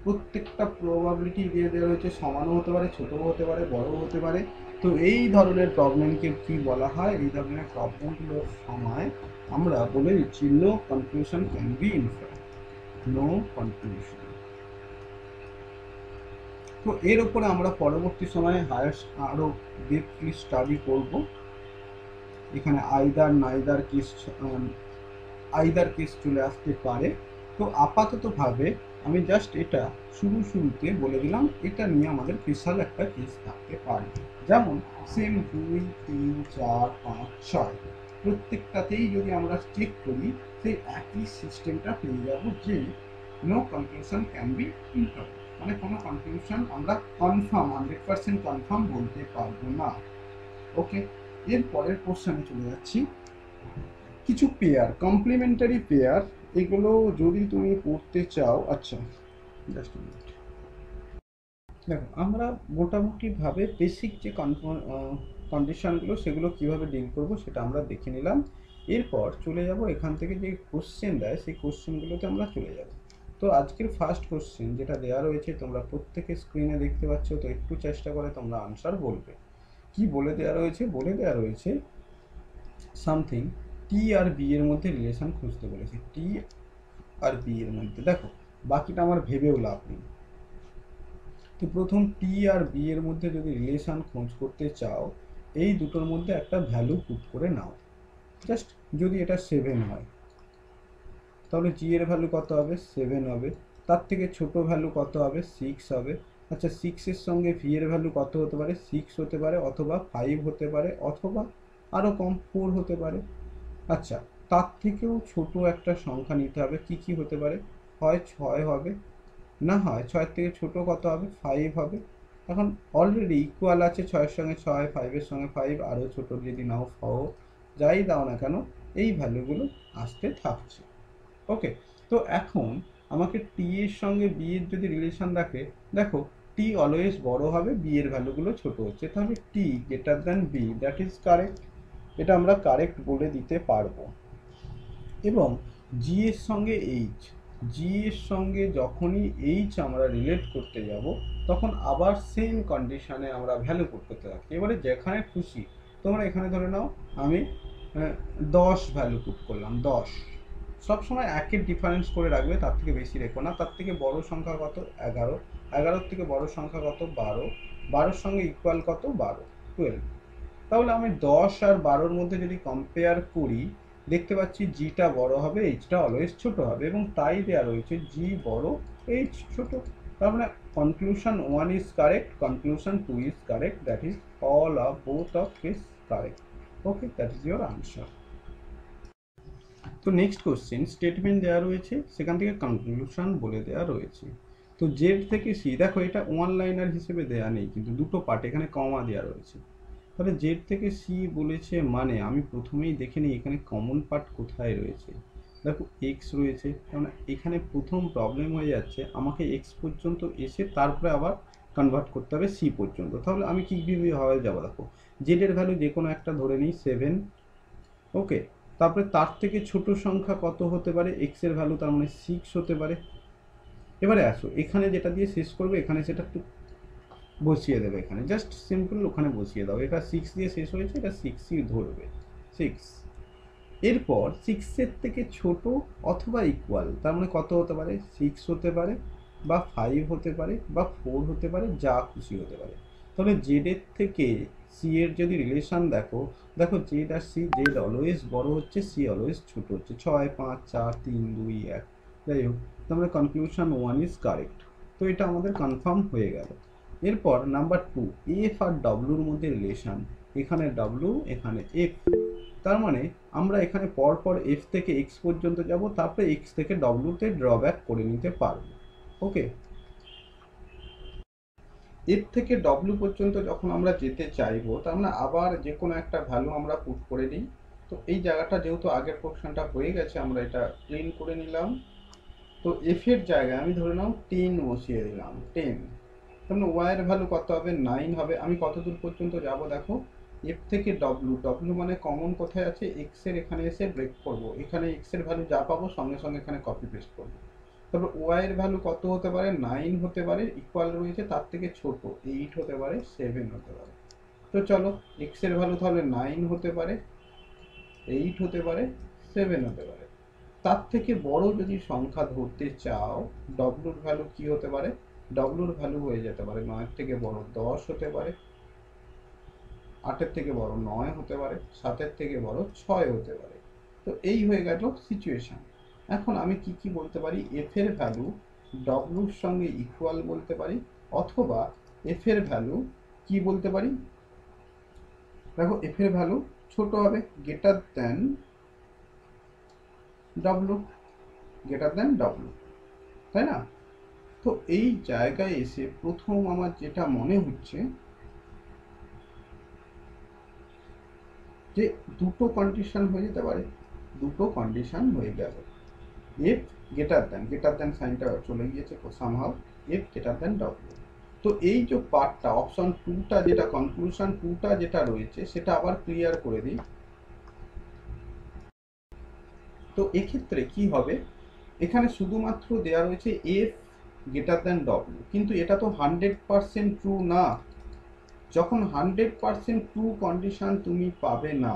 প্রত্যেকটা প্রবাবিলিটি দিয়ে দেওয়া হয়েছে, সমানও হতে পারে, ছোটও হতে পারে, বড়ও হতে পারে। তো এই ধরনের প্রবলেমকে কি বলা হয়? এই ধরনের প্রবলেমগুলোর সময় আমরা বলে দিচ্ছি no conclusion can be inferred, no conclusion. তো এর উপরে আমরা পরবর্তী সময়ে আরও ডিপলি স্টাডি করব। এখানে either neither case, either case চলে আসতে পারে। তো আপাততভাবে আমি জাস্ট এটা শুরুতে বলে দিলাম, এটা নিয়ে আমাদের স্পেশাল একটা কেস থাকতে পারে। যেমন সেম 2, 3, 4, 5, 6 প্রত্যেকটাতেই যদি আমরা চেক করি, সেই একই সিস্টেমটা পেয়ে যাব যে নো কনক্লুশন ক্যান বি ইনফার্ড, মানে কোনো কনক্লুশন আমরা কনফার্ম 100% কনফার্ম বলতে পারবো না। ওকে, এর পরের কোশ্চেনে চলে যাচ্ছি। কিছু পেয়ার, কমপ্লিমেন্টারি পেয়ার, এগুলো যদি তুমি পড়তে চাও, আচ্ছা জাস্ট মিনিট। দেখো আমরা মোটামুটিভাবে বেসিক যে কন্ডিশনগুলো সেগুলো কিভাবে ডিল করব সেটা আমরা দেখে নিলাম। এরপর চলে যাব এখান থেকে যে কোশ্চেন দেয় সেই কোশ্চেনগুলোতে আমরা চলে যাব। তো আজকের ফার্স্ট কোশ্চেন যেটা দেওয়া রয়েছে তোমরা প্রত্যেকে স্ক্রিনে দেখতে পাচ্ছ, তো একটু চেষ্টা করে তোমরা আনসার বলবে। কি বলে দেওয়া রয়েছে? বলে দেওয়া রয়েছে সামথিং টি আর বি এর মধ্যে রিলেশন খুঁজতে বলেছে। টি আর বি এর মধ্যে, দেখো বাকিটা আমার ভেবেও লাভ নেই। তো প্রথম টি আর বি এর মধ্যে যদি রিলেশন খোঁজ করতে চাও, এই দুটোর মধ্যে একটা ভ্যালু পুট করে নাও। জাস্ট যদি এটা 7 হয়, তাহলে জি এর ভ্যালু কত হবে? 7 হবে। তার থেকে ছোট ভ্যালু কত হবে? 6 হবে। আচ্ছা 6 এর সঙ্গে ভি এর ভ্যালু কত হতে পারে? 6 হতে পারে, অথবা 5 হতে পারে, অথবা আরও কম 4 হতে পারে। আচ্ছা তার থেকেও ছোট একটা সংখ্যা নিতে হবে। কি কি হতে পারে? হয় 6 হবে, না হয় 6 থেকে ছোট কত হবে? 5 হবে। এখন অলরেডি ইকুয়াল আছে 6-এর সঙ্গে 6, 5-এর সঙ্গে 5, আরও ছোট যদি নাও 4, যাই দাও না কেন এই ভ্যালুগুলো আসতে থাকছে। ওকে, তো এখন আমাকে টি এর সঙ্গে বি এর যদি রিলেশন রাখে, দেখো টি অলওয়েজ বড় হবে, বি এর ভ্যালুগুলো ছোট হচ্ছে, তাহলে T greater than B, that is correct. এটা আমরা কারেক্ট বলে দিতে পারবো। এবং জি এর সঙ্গে এইচ, জি এর সঙ্গে যখনই এইচ আমরা রিলেট করতে যাব, তখন আবার সেম কন্ডিশনে আমরা ভ্যালু পুট করতে থাকি। এবারে যেখানে খুশি তোমরা এখানে ধরে নাও আমি 10 ভ্যালু পুট করলাম, 10। সবসময় একের ডিফারেন্স করে রাখবে, তার থেকে বেশি রেখো না। তার থেকে বড় সংখ্যা কত? 11। 11 থেকে বড় সংখ্যা কত? 12। 12-র সঙ্গে ইকুয়াল কত? 12, 12। তাহলে আমি 10 আর 12-র মধ্যে যদি কম্পেয়ার করি, দেখতে পাচ্ছি জিটা বড় হবে, এইচটা অলওয়েজ ছোট হবে, এবং তাই দেওয়া রয়েছে জি বড়, এইচ ছোট। তার মানে conclusion 1 is correct, conclusion 2 is correct, that is all of both of is correct. Okay, that is your answer. তো নেক্সট কোশ্চেন, স্টেটমেন্ট দেওয়া রয়েছে, সেখান থেকে কনক্লুশন বলে দেওয়া রয়েছে। তো জেড থেকে সি, দেখো এটা ওয়ান লাইনার হিসেবে দেওয়া নেই, কিন্তু দুটো পার্ট, এখানে কমা দেওয়া রয়েছে। তাহলে জেড থেকে সি বলেছে, মানে আমি প্রথমেই দেখে নিই এখানে কমন পার্ট কোথায় রয়েছে। দেখো এক্স রয়েছে, কারণ এখানে প্রথম প্রবলেম হয়ে যাচ্ছে, আমাকে এক্স পর্যন্ত এসে তারপরে আবার কনভার্ট করতে হবে সি পর্যন্ত। তাহলে আমি কীভাবে হয়ে যাবো, দেখো জেডের ভ্যালু যে কোনো একটা ধরে নিই 7। ওকে, তারপরে তার থেকে ছোট সংখ্যা কত হতে পারে? এক্স এর ভ্যালু, তার মানে 6 হতে পারে। এবারে আসো, এখানে যেটা দিয়ে শেষ করবে, এখানে সেটা একটু বসিয়ে দেবে, এখানে জাস্ট সিম্পল ওখানে বসিয়ে দাও। এটা 6 দিয়ে শেষ হয়েছে, এটা 6ই ধরবে, 6। এরপর 6-এর থেকে ছোট অথবা ইকুয়াল, তার মানে কত হতে পারে? 6 হতে পারে, বা 5 হতে পারে, বা 4 হতে পারে, যা খুশি হতে পারে। তাহলে জেডের থেকে সি এর যদি রিলেশন দেখো, দেখো জেড আর সি, জেড অলওয়েজ বড় হচ্ছে, সি অলওয়েজ ছোট হচ্ছে। 6, 5, 4, 3, 2, 1। যাই হোক, তাহলে কনক্লুশন 1 ইজ কারেক্ট। তো এটা আমাদের কনফার্ম হয়ে গেল। এরপর নাম্বার 2, এফ আর ডব্লুর মধ্যে রিলেশন, এখানে ডব্লু, এখানে এফ। তার মানে আমরা এখানে পরপর এফ থেকে এক্স পর্যন্ত যাব, তারপরে এক্স থেকে ডব্লুতে ড্রব্যাক করে নিতে পারবো। ওকে, এফ থেকে ডব্লু পর্যন্ত যখন আমরা যেতে চাইবো, তার মানে আবার যে কোনো একটা ভ্যালু আমরা পুট করে নিই। তো এই জায়গাটা যেহেতু আগের পোর্শনটা হয়ে গেছে, আমরা এটা ক্লিন করে নিলাম। তো এফ এর জায়গায় আমি ধরে নাও 10 বসিয়ে দিলাম, 10। তাহলে ওয়াই এর ভ্যালু কত হবে? 9 হবে। আমি কত দূর পর্যন্ত যাব, দেখো এফ থেকে ডব্লু, ডব্লু মানে কমন কোথায় আছে? এক্স এর, এখানে এসে ব্রেক করব, এখানে এক্স এর ভ্যালু যা পাবো সঙ্গে সঙ্গে এখানে কপি পেস্ট করবো। তারপর ওয়াই এর ভ্যালু কত হতে পারে? 9 হতে পারে, ইকুয়াল রয়েছে তার থেকে ছোট, 8 হতে পারে, 7 হতে পারে। তো চলো, এক্স এর ভ্যালু তাহলে 9 হতে পারে, 8 হতে পারে, 7 হতে পারে। তার থেকে বড় যদি সংখ্যা ধরতে চাও, ডব্লুর ভ্যালু কি হতে পারে? ডব্লুর ভ্যালু হয়ে যেতে পারে 9-এর থেকে বড় 10 হতে পারে, 8-এর থেকে বড় 9 হতে পারে, 7-এর থেকে বড় 6 হতে পারে। তো এই হয়ে গেল সিচুয়েশন। এখন আমি কি কি বলতে পারি? এফ এর ভ্যালু ডব্লুর সঙ্গে ইকুয়াল বলতে পারি, অথবা এফ এর ভ্যালু কি বলতে পারি? দেখো এফ এর ভ্যালু ছোট হবে, greater than W, greater than W, তাই না? তো এই জায়গায় এসে প্রথম আমার যেটা মনে হচ্ছে যে দুটো কন্ডিশন হয়ে যেতে পারে, দুটো কন্ডিশন হয়ে গেল। এফ গ্রেটার দেন সাইনটা চলে গিয়েছে somehow, F greater than W. তো এই যে পার্টটা, অপশন 2টা যেটা কনক্লুশন 2টা যেটা রয়েছে, সেটা আবার ক্লিয়ার করে দিই। তো এক্ষেত্রে কি হবে, এখানে শুধুমাত্র দেওয়া রয়েছে এফ গ্রেটার দেন ডব্লিউ, কিন্তু এটা তো 100% ট্রু না। যখন 100% ট্রু কন্ডিশন তুমি পাবে না,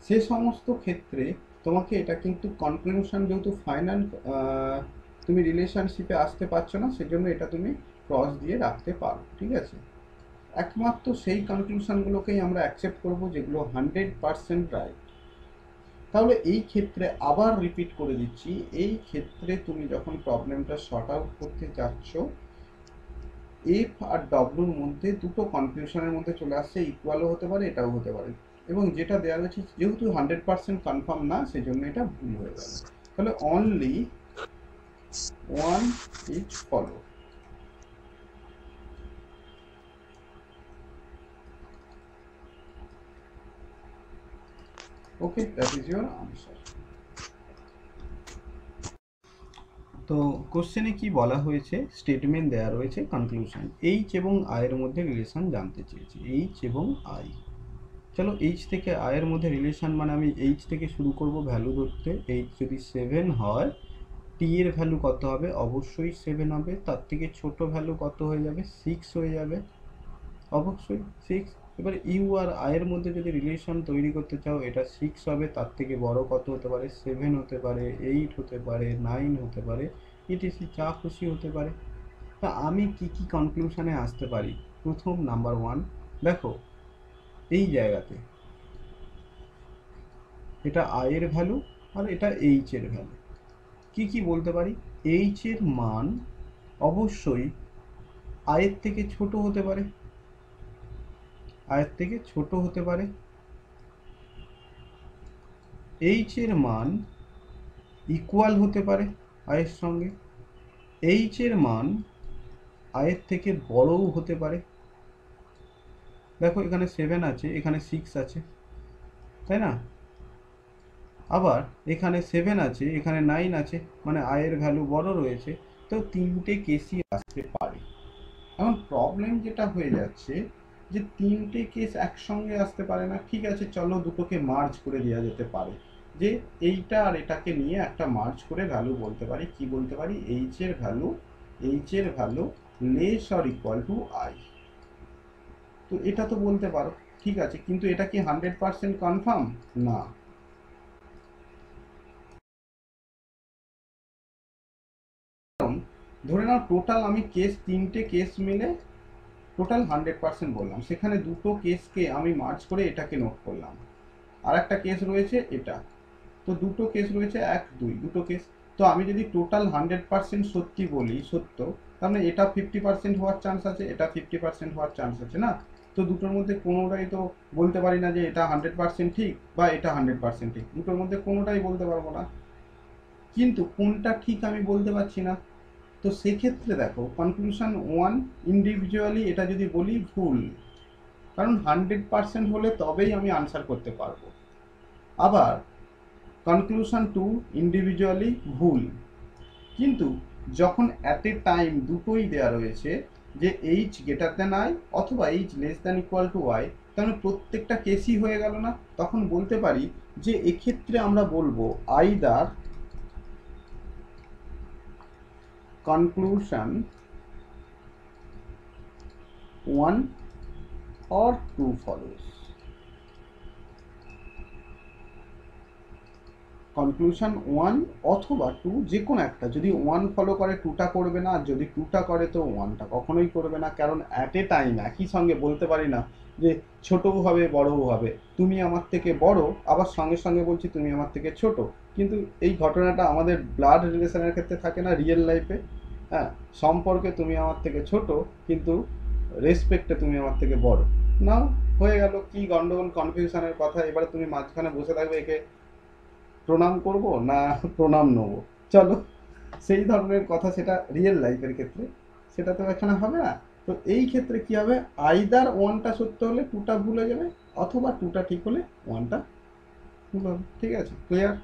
সে সমস্ত ক্ষেত্রে তোমাকে এটা কিন্তু কনক্লুশন, যেহেতু ফাইনাল তুমি রিলেশনশিপে আসতে পারছো না, সেজন্য এটা তুমি ক্রস দিয়ে রাখতে পারো, ঠিক আছে? একমাত্র সেই কনক্লুশনগুলোকেই আমরা অ্যাকসেপ্ট করব যেগুলো 100% রাইট। তাহলে এই ক্ষেত্রে আবার রিপিট করে দিচ্ছি, এই ক্ষেত্রে তুমি যখন প্রবলেমটা শর্ট আউট করতে যাচ্ছ, এফ আর ডব্লুর মধ্যে দুটো কনফিউশনের মধ্যে চলে আসছে, ইকুয়ালও হতে পারে, এটাও হতে পারে, এবং যেটা দেওয়া রয়েছে যেহেতু 100% কনফার্ম না, সেই জন্য এটা ভুল হয়ে গেল। তাহলে only one is follow. Okay, that is your answer. তো কোশ্চেনে কি বলা হয়েছে, স্টেটমেন্ট দেওয়া রয়েছে, কনক্লুশন এইচ এবং আয়ের মধ্যে রিলেশন জানতে চেয়েছি, এইচ এবং আই। চলো এইচ থেকে আয়ের মধ্যে রিলেশন, মানে আমি এইচ থেকে শুরু করব ভ্যালু ধরতে। এইচ যদি 7 হয়, টি এর ভ্যালু কত হবে? অবশ্যই 7 হবে। তার থেকে ছোট ভ্যালু কত হয়ে যাবে? 6 হয়ে যাবে, অবশ্যই 6। এবার ইউ আর আয়ের মধ্যে যদি রিলেশন তৈরি করতে চাও, এটা 6 হবে, তার থেকে বড় কত হতে পারে? 7 হতে পারে, 8 হতে পারে, 9 হতে পারে, ইটিসি যা খুশি হতে পারে। আমি কি কি কনক্লুশনে আসতে পারি? প্রথম নাম্বার ওয়ান, দেখো এই জায়গাতে এটা আই এর ভ্যালু আর এটা এইচ এর ভ্যালু। কি কি বলতে পারি? এইচ এর মান অবশ্যই আয়ের থেকে ছোট হতে পারে, আয়ের থেকে ছোট হতে পারে। এইচ এর মান ইকুয়াল হতে পারে আয়ের সঙ্গে। এইচ এর মান আয়ের থেকে বড়ও হতে পারে। দেখো এখানে 7 আছে, এখানে 6 আছে, তাই না? আবার এখানে 7 আছে, এখানে 9 আছে, মানে আয়ের ভ্যালু বড় রয়েছে। তো তিনটে কেসই আসতে পারে। এখন প্রবলেম যেটা হয়ে যাচ্ছে যে তিনটে কেস একসঙ্গে আসতে পারে না। ঠিক আছে, চলো দুটোকে মার্জ করে দেওয়া যেতে পারে, যে এইটা আর এটাকে নিয়ে একটা মার্জ করে ভ্যালু বলতে পারি। কি বলতে পারি? এইচ এর value less or equal to I. তো এটা তো বলতে পারো, ঠিক আছে, কিন্তু এটা কি 100% কনফার্ম? না। ধরে নাও টোটাল আমি তিনটে কেস মিলে টোটাল 100% বললাম, সেখানে দুটো কেসকে আমি মার্জ করে এটাকে নোট করলাম, আর একটা কেস রয়েছে এটা। তো দুটো কেস রয়েছে, 1 2 দুটো কেস। তো আমি যদি টোটাল 100% সত্যি বলি, সত্য, তাহলে এটা 50% হওয়ার চান্স আছে, এটা 50% হওয়ার চান্স আছে না? তো দুটোর মধ্যে কোনোটাই তো বলতে পারি না যে এটা 100% ঠিক বা এটা 100% ঠিক। দুটোর মধ্যে কোনোটাই বলতে পারবো না। কিন্তু কোনটা ঠিক আমি বলতে পারছি না। তো সেক্ষেত্রে দেখো, কনক্লুশন ওয়ান ইন্ডিভিজুয়ালি এটা যদি বলি ভুল, কারণ 100% হলে তবেই আমি আনসার করতে পারবো। আবার কনক্লুশন টু ইন্ডিভিজুয়ালি ভুল, কিন্তু যখন অ্যাট এ টাইম দুটোই দেওয়া রয়েছে, যে এইচ গ্রেটার দ্যান আই অথবা H less than equal to I, তাহলে প্রত্যেকটা কেসই হয়ে গেল না? তখন বলতে পারি যে এক্ষেত্রে আমরা বলবো either conclusion 1 or 2 follows। Conclusion 1 অথবা 2, যে কোনো একটা। যদি 1 ফলো করে 2টা করবে না, আর যদি 2টা করে তো 1টা কখনোই করবে না। কারণ অ্যাট এ টাইম একই সঙ্গে বলতে পারি না যে ছোটও হবে বড়ও হবে। তুমি আমার থেকে বড়, আবার সঙ্গে সঙ্গে বলছি তুমি আমার থেকে ছোট। কিন্তু এই ঘটনাটা আমাদের ব্লাড রিলেশনের ক্ষেত্রে থাকে না, রিয়েল লাইফে। হ্যাঁ, সম্পর্কে তুমি আমার থেকে ছোট, কিন্তু রেসপেক্টে তুমি আমার থেকে বড়। না, হয়ে গেল কি গন্ডগোল, কনফিউশনের কথা। এবারে তুমি মাঝখানে বসে থাকবে, একে প্রণাম করব না প্রণাম নেব? চলো, সেই ধরনের কথা, সেটা রিয়েল লাইফের ক্ষেত্রে, সেটা তো এখানে হবে না। তো এই ক্ষেত্রে কি হবে? আইদার ওয়ানটা সত্য হলে টুটা ভুল হয়ে যাবে, অথবা টুটা ঠিক হলে ওয়ানটা ভুল হবে। ঠিক আছে, ক্লিয়ার?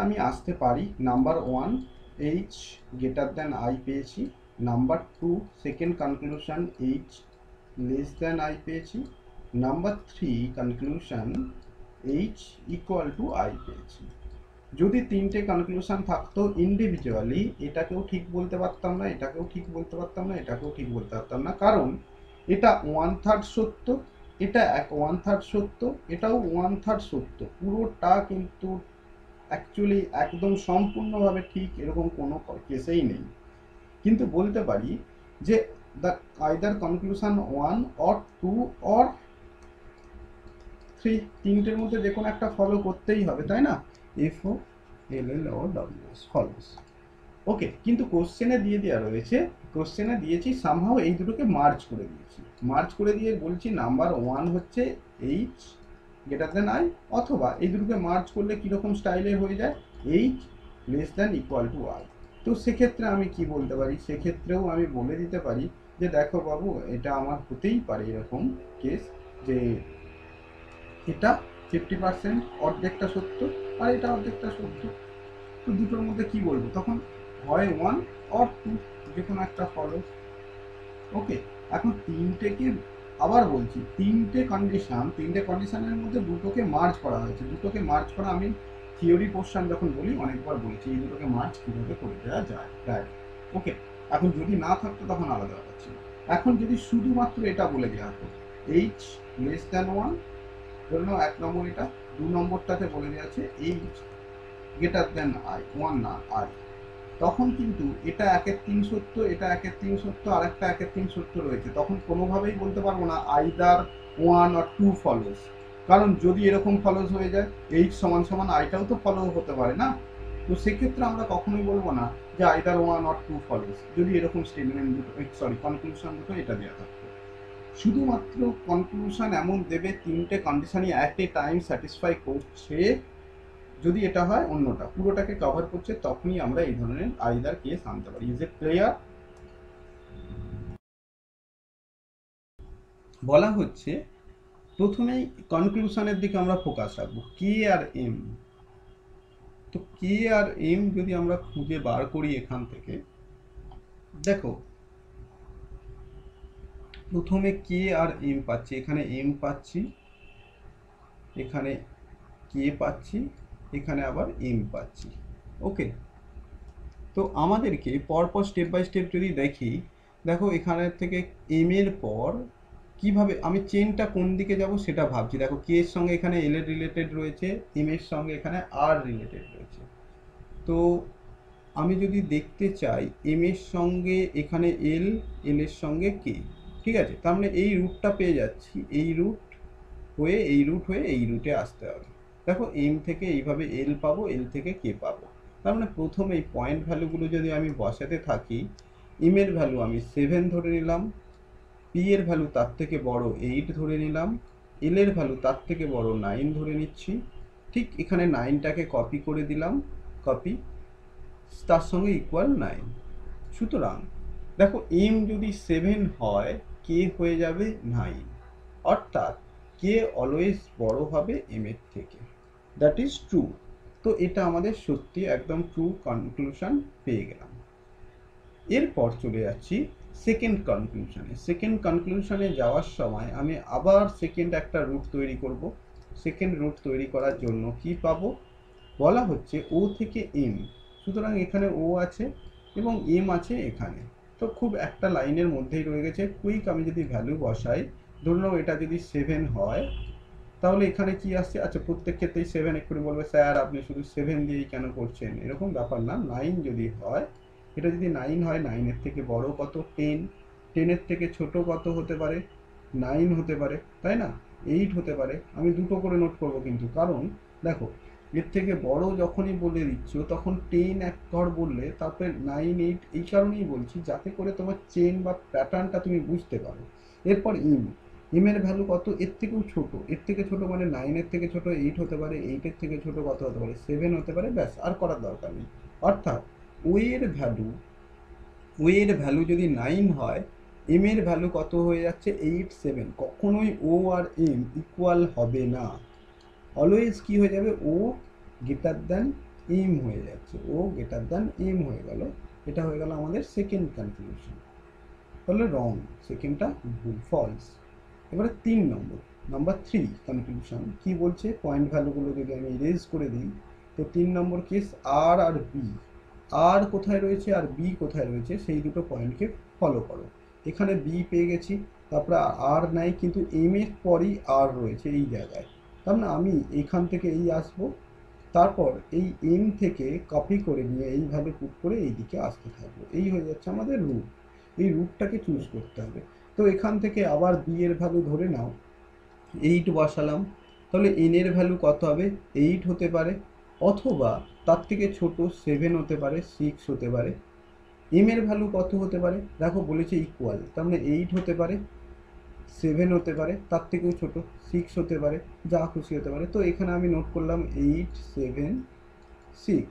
আমি আসতে পারি number one, H greater than I পেয়েছি। Number two, second conclusion H less than I পেয়েছি। Number three conclusion H equal to I পেয়েছি। যদি তিনটে কনক্লুশন থাকতো ইন্ডিভিজুয়ালি, এটাকেও ঠিক বলতে পারতাম না, এটাকেও ঠিক বলতে পারতাম না, এটাকেও ঠিক বলতে পারতাম না। কারণ এটা 1/3 সত্য, এটা 1/3 সত্য, এটাও 1/3 সত্য। পুরোটা কিন্তু অ্যাকচুয়ালি একদম সম্পূর্ণভাবে ঠিক এরকম কোনো কেসেই নেই। কিন্তু বলতে পারি যে the either conclusion 1 or 2 or 3, তিনটের মধ্যে যে কোনো একটা ফলো করতেই হবে, তাই না? এফও এল ও ডব্লিউ ফলোস। ওকে, কিন্তু কোশ্চেনে দিয়ে দেওয়া রয়েছে, কোশ্চেনে দিয়েছি সামহাও এই দুটোকে মার্জ করে দিয়েছি। মার্জ করে দিয়ে বলছি নাম্বার ওয়ান হচ্ছে এইচ গ্রেটার দ্যান আই, অথবা এই দুটোকে মার্জ করলে কীরকম স্টাইলের হয়ে যায়, H less than equal to I. তো সেক্ষেত্রে আমি কি বলতে পারি? সেক্ষেত্রেও আমি বলে দিতে পারি যে দেখো বাবু, এটা আমার হতেই পারে এরকম কেস, যে এটা 50% অর্ধেকটা সত্য, আর এটা অর্ধেকটা সত্য। তো দুটোর মধ্যে কি বলবো তখন? হয় 1 or 2, যে কোনো একটা ফলো। ওকে, এখন তিনটেকে আবার বলছি, তিনটে কন্ডিশনের মধ্যে দুটোকে মার্জ করা হয়েছে। দুটোকে মার্জ করা আমি থিওরি পোর্শন যখন বলি অনেকবার বলেছি এই দুটোকে মার্জ কীভাবে করে দেওয়া যায়, রাইট? ওকে, এখন যদি না থাকতো তখন আলাদা ব্যাপার ছিল। এখন যদি শুধুমাত্র এটা বলে দেওয়া হতো এইচ লেস দ্যান 1, ধরে নাও 1 নম্বর, এটা 2 নম্বরটাতে বলে দেওয়া আছে এইচ গ্রেটার দ্যান আই, 1 না আই। তখন কিন্তু এটা 1-3 সত্য, এটা 1-3 সত্য, আর একটা 1-3 সত্য রয়েছে, তখন কোনোভাবেই বলতে পারবো না আইদার 1 or 2 ফলোস। কারণ যদি এরকম ফলোস হয়ে যায় এইচ সমান সমান আইটাও তো ফলো হতে পারে না। তো সেক্ষেত্রে আমরা কখনোই বলবো না যে আইদার 1 or 2 ফলোস, যদি এরকম স্টেটমেন্ট দুটো, সরি, কনক্লুশন দুটো এটা দেওয়া থাকতো। শুধুমাত্র কনক্লুশন এমন দেবে তিনটে কন্ডিশনই অ্যাট এ টাইম স্যাটিসফাই করছে, যদি এটা হয় অন্যটা পুরোটাকে কভার করছে, তখনই আমরা এই ধরনের আইদার কেস আনতে পারি। Is it clear? বলা হচ্ছে প্রথমেই কনক্লুশনের দিকে আমরা ফোকাস রাখবো, কে আর এম। তো কে আর এম যদি আমরা খুঁজে বার করি এখান থেকে, দেখো প্রথমে কে আর এম পাচ্ছি, এখানে এম পাচ্ছি, এখানে কে পাচ্ছি, এখানে আবার এম পাচ্ছি। ওকে, তো আমাদেরকে পরপর স্টেপ বাই স্টেপ যদি দেখি, দেখো এখানে থেকে এম এর পর কিভাবে আমি চেনটা কোন দিকে যাব সেটা ভাবছি। দেখো কে এর সঙ্গে এখানে এল এর রিলেটেড রয়েছে, এম এর সঙ্গে এখানে আর রিলেটেড রয়েছে। তো আমি যদি দেখতে চাই এম এর সঙ্গে এখানে এল, এল এর সঙ্গে কে, ঠিক আছে, তার মানে এই রুটটা পেয়ে যাচ্ছি, এই রুট হয়ে এই রুট হয়ে এই রুটে আসতে হবে। দেখো এম থেকে এইভাবে এল পাবো, এল থেকে কে পাবো। তার মানে প্রথমে এই পয়েন্ট ভ্যালুগুলো যদি আমি বসাতে থাকি, এম এর ভ্যালু আমি 7 ধরে নিলাম, পি এর ভ্যালু তার থেকে বড় 8 ধরে নিলাম, এল এর ভ্যালু তার থেকে বড় 9 ধরে নিচ্ছি। ঠিক এখানে 9টাকে কপি করে দিলাম, কপি, তার সঙ্গে ইকুয়াল 9। সুতরাং দেখো এম যদি 7 হয়, কে হয়ে যাবে 9, অর্থাৎ কে অলওয়েজ বড় হবে এম এর থেকে। That is true. তো এটা আমাদের সত্যি একদম ট্রু কনক্লুশন পেয়ে গেলাম। এরপর চলে যাচ্ছি সেকেন্ড কনক্লুশনে। সেকেন্ড কনক্লুশনে যাওয়ার সময় আমি আবার সেকেন্ড একটা রুট তৈরি করব। সেকেন্ড রুট তৈরি করার জন্য কি পাবো, বলা হচ্ছে ও থেকে এম। সুতরাং এখানে ও আছে এবং এম আছে এখানে, তো খুব একটা লাইনের মধ্যেই রয়ে গেছে। কুইক আমি যদি ভ্যালু বসাই, ধরে নাও এটা যদি 7 হয়, তাহলে এখানে কি আসছে, আচ্ছা প্রত্যেক ক্ষেত্রেই 7, একটু বলবে স্যার আপনি শুধু 7 দিয়েই কেন করছেন, এরকম ব্যাপার না। 9 যদি হয়, এটা যদি 9 হয়, 9-এর থেকে বড় কত 10, 10-এর থেকে ছোট কত হতে পারে 9 হতে পারে, তাই না, 8 হতে পারে। আমি দুটো করে নোট করব কিন্তু, কারণ দেখো এর থেকে বড় যখনই বলে দিচ্ছ তখন 10 এক ঘর বললে তারপরে 9 8, এই কারণেই বলছি যাতে করে তোমার চেন বা প্যাটার্নটা তুমি বুঝতে পারো। এরপর ইম, এম এর ভ্যালু কত, এর থেকেও ছোট, এর থেকে ছোট মানে 9-এর থেকে ছোট 8 হতে পারে, 8-এর থেকে ছোট কত হতে পারে 7 হতে পারে, ব্যাস আর করার দরকার নেই। অর্থাৎ ও এর ভ্যালু, ও এর ভ্যালু যদি 9 হয়, এম এর ভ্যালু কত হয়ে যাচ্ছে 8 7। কখনোই ও আর এম ইকুয়াল হবে না, অলওয়েজ কি হয়ে যাবে, ও গ্রেটার দ্যান এম হয়ে যাচ্ছে, ও গ্রেটার দ্যান এম হয়ে গেল। এটা হয়ে গেল আমাদের সেকেন্ড কনক্লুশন। তাহলে রং, সেকেন্ডটা ভুল, ফলস। এবারে 3 নম্বর, নাম্বার 3 কনক্লুশন কি বলছে, পয়েন্ট ভ্যালুগুলো যদি আমি ইরেজ করে দিই, তো 3 নম্বর কেস আর আর বি, আর কোথায় রয়েছে আর বি কোথায় রয়েছে সেই দুটো পয়েন্টকে ফলো করো। এখানে বি পেয়ে গেছি, তারপরে আর নাই, কিন্তু এম এর পরই আর রয়েছে এই জায়গায়, তার মানে আমি এখান থেকে এই আসবো, তারপর এই এম থেকে কপি করে নিয়ে এইভাবে পুট করে এই দিকে আসতে থাকবো, এই হয়ে যাচ্ছে আমাদের রুট। এই রুটটাকে চুজ করতে হবে। তো এখান থেকে আবার বি এর ভ্যালু ধরে নাও 8 বসালাম, তাহলে এন এর ভ্যালু কত হবে 8 হতে পারে, অথবা তার থেকে ছোট 7 হতে পারে, 6 হতে পারে। এম এর ভ্যালু কত হতে পারে, দেখো বলেছে ইকুয়াল, তার মানে 8 হতে পারে, 7 হতে পারে, তার থেকেও ছোট 6 হতে পারে, যা খুশি হতে পারে। তো এখানে আমি নোট করলাম 8 7 6।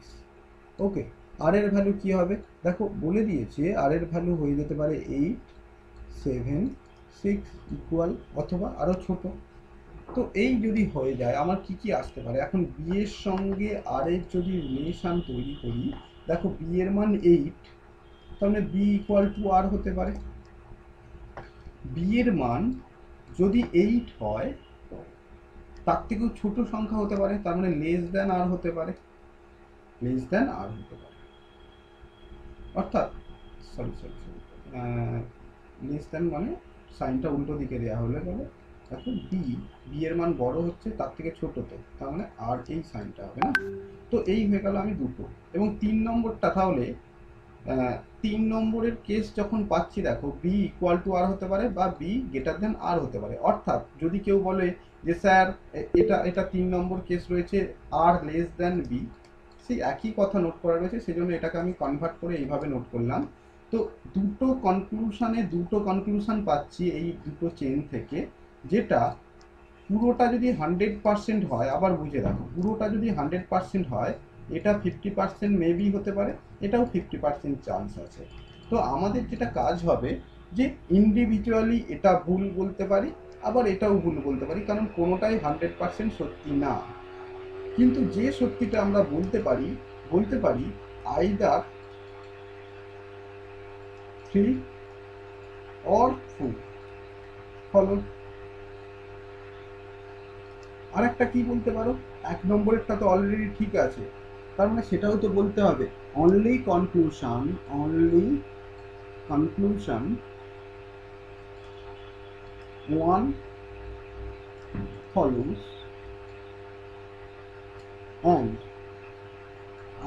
ওকে, আর এর ভ্যালু কি হবে, দেখো বলে দিয়েছে আর এর ভ্যালু হয়ে যেতে পারে 8 7 6 ইকুয়াল, অথবা আরও ছোট। তো এই যদি হয়ে যায় আমার কি কি আসতে পারে, এখন বি এর সঙ্গে আর এর যদি রিলেশন তৈরি করি, দেখো বি এর মান 8, তাহলে বি ইকুয়াল টু আর হতে পারে। বি এর মান যদি 8 হয়, তার থেকেও ছোট সংখ্যা হতে পারে, তার মানে লেস দ্যান আর হতে পারে, লেস দ্যান আর হতে পারে। অর্থাৎ sorry sorry sorry, less than মানে সাইনটা উল্টো দিকে দেওয়া হলে বলে, দেখো বি, বি এর মান বড় হচ্ছে তার থেকে ছোট, তো তার মানে আর এই সাইনটা হবে না। তো এই হয়ে গেল আমি দুটো। এবং 3 নম্বরটা তাহলে তিন নম্বরের কেস যখন পাচ্ছি, দেখো বি ইকুয়াল টু আর হতে পারে বা বি গ্রেটার দেন আর হতে পারে। অর্থাৎ যদি কেউ বলে যে স্যার এটা এটা তিন নম্বর কেস রয়েছে আর লেস দেন বি, সেই একই কথা নোট করা রয়েছে, সেই জন্য এটাকে আমি কনভার্ট করে এইভাবে নোট করলাম। তো দুটো কনক্লুশন পাচ্ছি এই দুটো চেন থেকে, যেটা পুরোটা যদি 100% হয়, আবার বুঝে রাখো, পুরোটা যদি 100% হয়, এটা 50% মেবি হতে পারে, এটাও 50% চান্স আছে। তো আমাদের যেটা কাজ হবে যে ইন্ডিভিজুয়ালি এটা ভুল বলতে পারি, আবার এটাও ভুল বলতে পারি, কারণ কোনোটাই 100% সত্যি না। কিন্তু যে সত্যিটা আমরা বলতে পারি আইদার 3 or 4 ফলো। আর একটা কি বলতে পারো, এক নম্বরেরটা তো অলরেডি ঠিক আছে, তার মানে সেটাও তো বলতে হবে only conclusion one follows and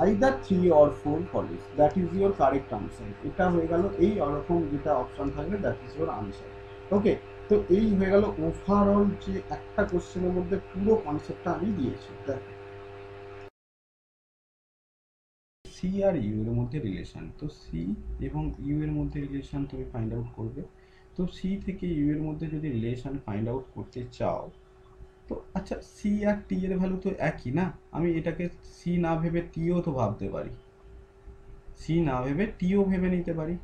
either 3 or 4 follows, that is your correct answer। এটা হয়ে গেল এই ওরকম যেটা অপশন থাকবে, দ্যাট ইজ ইউর আনসার। ওকে, তো এই হয়ে গেল ওভারঅল যে একটা কোশ্চেনের মধ্যে পুরো কনসেপ্টটা আমি দিয়েছি। দেখো সি আর ইউ এর মধ্যে রিলেশন, তো সি এবং ইউ এর মধ্যে রিলেশন তুমি ফাইন্ড আউট করবে। তো সি থেকে ইউ এর মধ্যে যদি রিলেশন ফাইন্ড আউট করতে চাও, তো আচ্ছা সি আর টি এর ভ্যালু তো একই না, আমি এটাকে সি না ভেবে টিও তো ভাবতে পারি, সি না ভেবে টিও ভেবে নিতে পারি।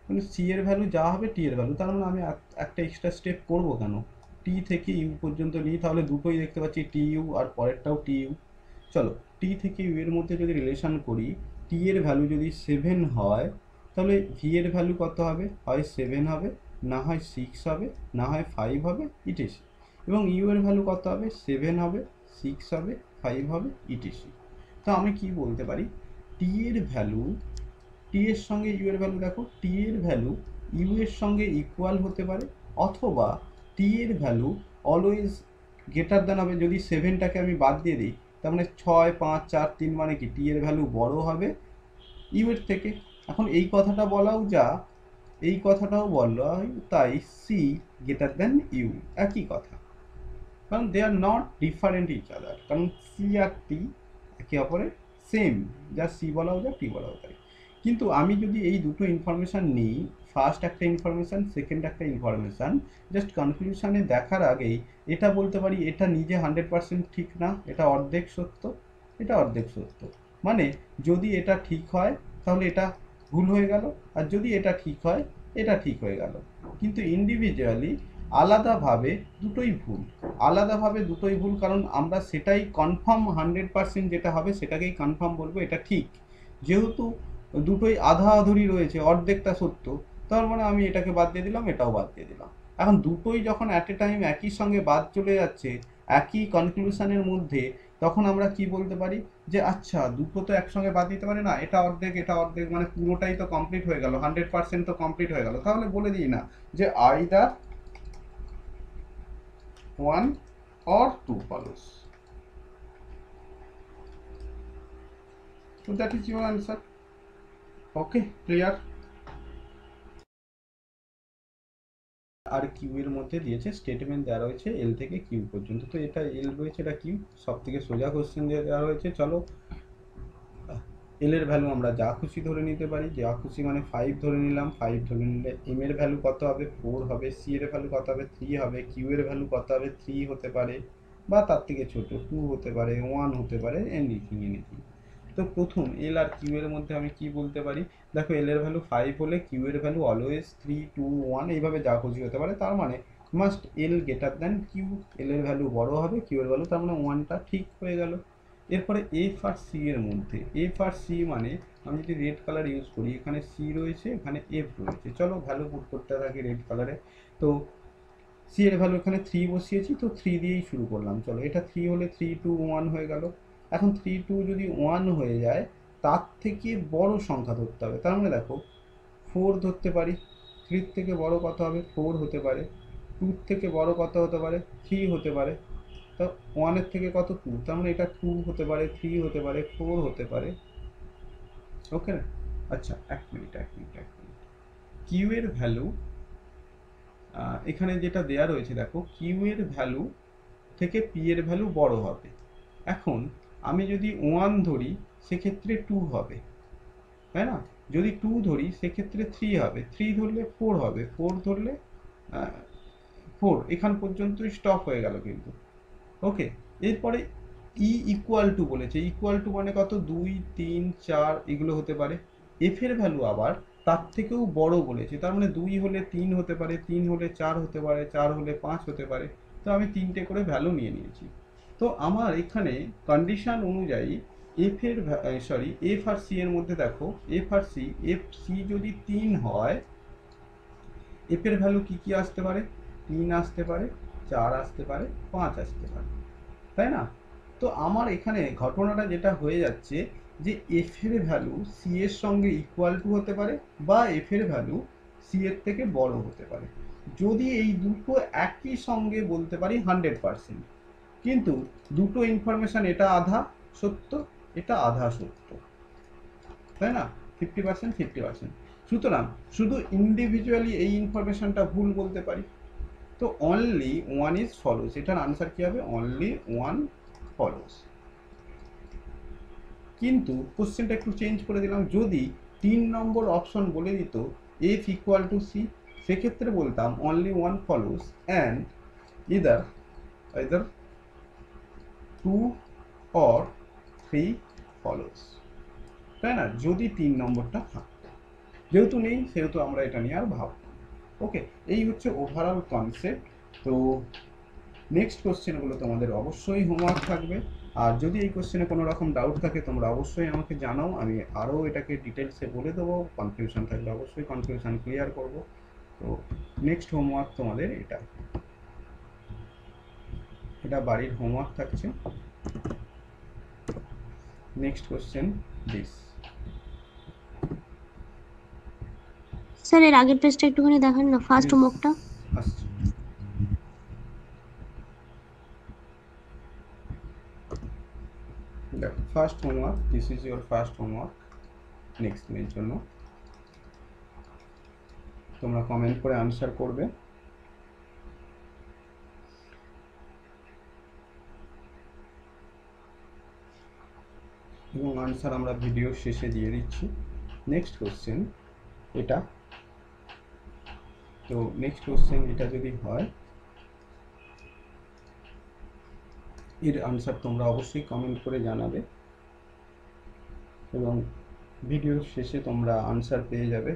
মানে সি এর ভ্যালু যা হবে টি এর ভ্যালু, তার মানে আমি একটা এক্সট্রা স্টেপ করবো কেন, টি থেকে ইউ পর্যন্ত নিই, তাহলে দুটোই দেখতে পাচ্ছি টি ইউ আর পরেরটাও টি ইউ। চলো টি থেকে ইউ এর মধ্যে যদি রিলেশন করি, টি এর ভ্যালু যদি 7 হয়, তাহলে ভি এর ভ্যালু কত হবে, হয় 7 হবে, না হয় 6 হবে, না হয় 5 হবে, ইটিসি। এবং ইউ এর ভ্যালু কত হবে, 7 হবে, 6 হবে, 5 হবে, ইটিসি। তো আমি কি বলতে পারি, টি এর ভ্যালু, টি এর সঙ্গে ইউ এর ভ্যালু, দেখো টি এর ভ্যালু ইউ এর সঙ্গে ইকুয়াল হতে পারে, অথবা টি এর ভ্যালু অলওয়েজ গ্রেটার দেন হবে। যদি 7টাকে আমি বাদ দিয়ে দিই, তার মানে 6, 5, 4, 3, মানে কি টি এর ভ্যালু বড় হবে ইউ এর থেকে। এখন এই কথাটা বলাও যা, এই কথাটাও বলা হয়, তাই সি গ্রেটার দেন ইউ একই কথা, কারণ they are not different each other, কারণ সি আর টি একে অপরের সেম, যা সি বলাও যা টি বলাও তাই। কিন্তু আমি যদি এই দুটো ইনফরমেশান নিই, ফার্স্ট একটা ইনফরমেশান, সেকেন্ড একটা ইনফরমেশান, জাস্ট কনক্লুশনে দেখার আগেই এটা বলতে পারি এটা নিজে 100% ঠিক না, এটা অর্ধেক সত্য, এটা অর্ধেক সত্য। মানে যদি এটা ঠিক হয় তাহলে এটা ভুল হয়ে গেল, আর যদি এটা ঠিক হয় এটা ঠিক হয়ে গেল। কিন্তু ইন্ডিভিজুয়ালি আলাদাভাবে দুটোই ভুল, আলাদাভাবে দুটোই ভুল, কারণ আমরা সেটাই কনফার্ম 100% যেটা হবে সেটাকেই কনফার্ম বলবো এটা ঠিক। যেহেতু দুটোই আধা আধুরি রয়েছে, অর্ধেকটা সত্য, তার মানে আমি এটাকে বাদ দিয়ে দিলাম, এটাও বাদ দিয়ে দিলাম। এখন দুটোই যখন অ্যাট এ টাইম একই সঙ্গে বাদ চলে যাচ্ছে একই কনক্লুশনের মধ্যে, তখন আমরা কি বলতে পারি যে আচ্ছা দুটো তো একসঙ্গে বাদ দিতে পারে না, এটা অর্ধেক এটা অর্ধেক, মানে পুরোটাই তো কমপ্লিট হয়ে গেল, 100% তো কমপ্লিট হয়ে গেল। তাহলে বলে দিই না যে either 1 or 2 follows. So that is your answer. Okay, clear? আর কিউ এর মধ্যে দিয়েছে স্টেটমেন্ট দেওয়া রয়েছে এল থেকে কিউ পর্যন্ত, তো এটা এল রয়েছে, এটা কিউ, সব থেকে সোজা কোশ্চেন দিয়ে দেওয়া রয়েছে। চলো এল এর ভ্যালু আমরা যা খুশি ধরে নিতে পারি, যা খুশি মানে 5 ধরে নিলাম, 5 ধরে নিলে এম এর ভ্যালু কত হবে, 4 হবে, সি এর ভ্যালু কত হবে, 3 হবে, কিউ এর ভ্যালু কত হবে, 3 হতে পারে, বা তার থেকে ছোট 2 হতে পারে, 1 হতে পারে, এনিথিং। তো প্রথম এল আর কিউ এর মধ্যে আমি কি বলতে পারি, দেখো এল এর ভ্যালু 5 হলে কিউ এর ভ্যালু অলওয়েজ 3, 2, 1 এইভাবে যা খুশি হতে পারে, তার মানে must L greater than Q, L এর ভ্যালু বড় হবে কিউ এর ভ্যালু, তার মানে 1টা ঠিক হয়ে গেল। এরপরে এফ আর সি এর মধ্যে, এফ আর সি মানে আমি যদি রেড কালার ইউজ করি, এখানে সি রয়েছে এখানে এফ রয়েছে, চলো ভ্যালু পুট করতে থাকি রেড কালারে। তো সি এর ভ্যালু এখানে 3 বসিয়েছি, তো 3 দিয়েই শুরু করলাম। চলো এটা 3 হলে 3, 2, 1 হয়ে গেল। এখন 3, 2 যদি 1 হয়ে যায়, তার থেকে বড় সংখ্যা ধরতে হবে, তার মানে দেখো 4 ধরতে পারি, 3 থেকে বড় কত হবে, 4 হতে পারে, 2 থেকে বড় কত হতে পারে, 3 হতে পারে, তো 1 এর থেকে কত 2, তার মানে এটা 2 হতে পারে, 3 হতে পারে, 4 হতে পারে। ওকে, আচ্ছা, এক মিনিট। কিউ এর ভ্যালু এখানে যেটা দেয়া রয়েছে দেখো, কিউ এর ভ্যালু থেকে পি এর ভ্যালু বড় হবে। এখন আমি যদি 1 ধরি সেক্ষেত্রে 2 হবে, তাই না? যদি 2 ধরি সেক্ষেত্রে 3 হবে, 3 ধরলে 4 হবে, 4 ধরলে 4। এখান পর্যন্তই স্টপ হয়ে গেল কিন্তু। ওকে, এরপরে ই ইকুয়াল টু বলেছে। ইকুয়াল টু মানে কত? 2, 3, 4 এগুলো হতে পারে। এফ এর ভ্যালু আবার তার থেকেও বড় বলেছে, তার মানে 2 হলে 3 হতে পারে, 3 হলে 4 হতে পারে, 4 হলে 5 হতে পারে। তো আমি 3টে করে ভ্যালু নিয়ে নিয়েছি। তো আমার এখানে কন্ডিশন অনুযায়ী এফ এর সরি এফ আর সি এর মধ্যে দেখো, F R C, F C যদি 3 হয়, এফ এর ভ্যালু কি কি আসতে পারে? 3 আসতে পারে, 4 আসতে পারে, 5 আসতে পারে, তাই না? তো আমার এখানে ঘটনাটা যেটা হয়ে যাচ্ছে যে এফ এর ভ্যালু সি এর সঙ্গে ইকুয়াল টু হতে পারে, বা এফ এর ভ্যালু সি এর থেকে বড় হতে পারে। যদি এই দুটো একই সঙ্গে বলতে পারি 100%, কিন্তু দুটো ইনফরমেশন, এটা আধা সত্য, এটা আধা সত্য, তাই না? 50% 50%। সুতরাং শুধু ইন্ডিভিজুয়ালি এই ইনফরমেশনটা ভুল বলতে পারি। তো অনলি ওয়ান ইজ ফলোস, এটার আনসার কি হবে? Only one follows. কিন্তু কোশ্চেনটা একটু চেঞ্জ করে দিলাম। যদি 3 নম্বর অপশন বলে দিত এফ ইকুয়াল টু সি, সেক্ষেত্রে বলতাম only one follows and either either 2 or 3 follows, তাই না? যদি 3 নম্বরটা থাকতো। যেহেতু নেই সেহেতু আমরা এটা নিয়ে আর ভাবব। ওকে, এই হচ্ছে ওভারঅল কনসেপ্ট। তো নেক্সট কোশ্চেনগুলো তোমাদের অবশ্যই হোমওয়ার্ক থাকবে। আর যদি এই কোশ্চেনে কোনো রকম ডাউট থাকে তোমরা অবশ্যই আমাকে জানাও, আমি আরও এটাকে ডিটেলসে বলে দেবো। কনফিউশন থাকলে অবশ্যই কনফিউশন ক্লিয়ার করব। তো নেক্সট হোমওয়ার্ক তোমাদের এটা এটা বাড়ির হোমওয়ার্ক থাকছে। Next question this. স্যার এর আগের পেজটা একটুখানি দেখান না, ফার্স্ট হোমওয়ার্কটা। আসছে, দেখো first homework, this is your first homework next দিনের জন্য। তোমরা কমেন্ট করে আনসার করবে। এবং আনসার আমরা ভিডিও শেষে দিয়ে দিচ্ছি। নেক্সট কোশ্চেন এটা। তো নেক্সট কোশ্চেন এটা যদি হয়, এর আনসার তোমরা অবশ্যই কমেন্ট করে জানাবে এবং ভিডিওর শেষে তোমরা আনসার পেয়ে যাবে।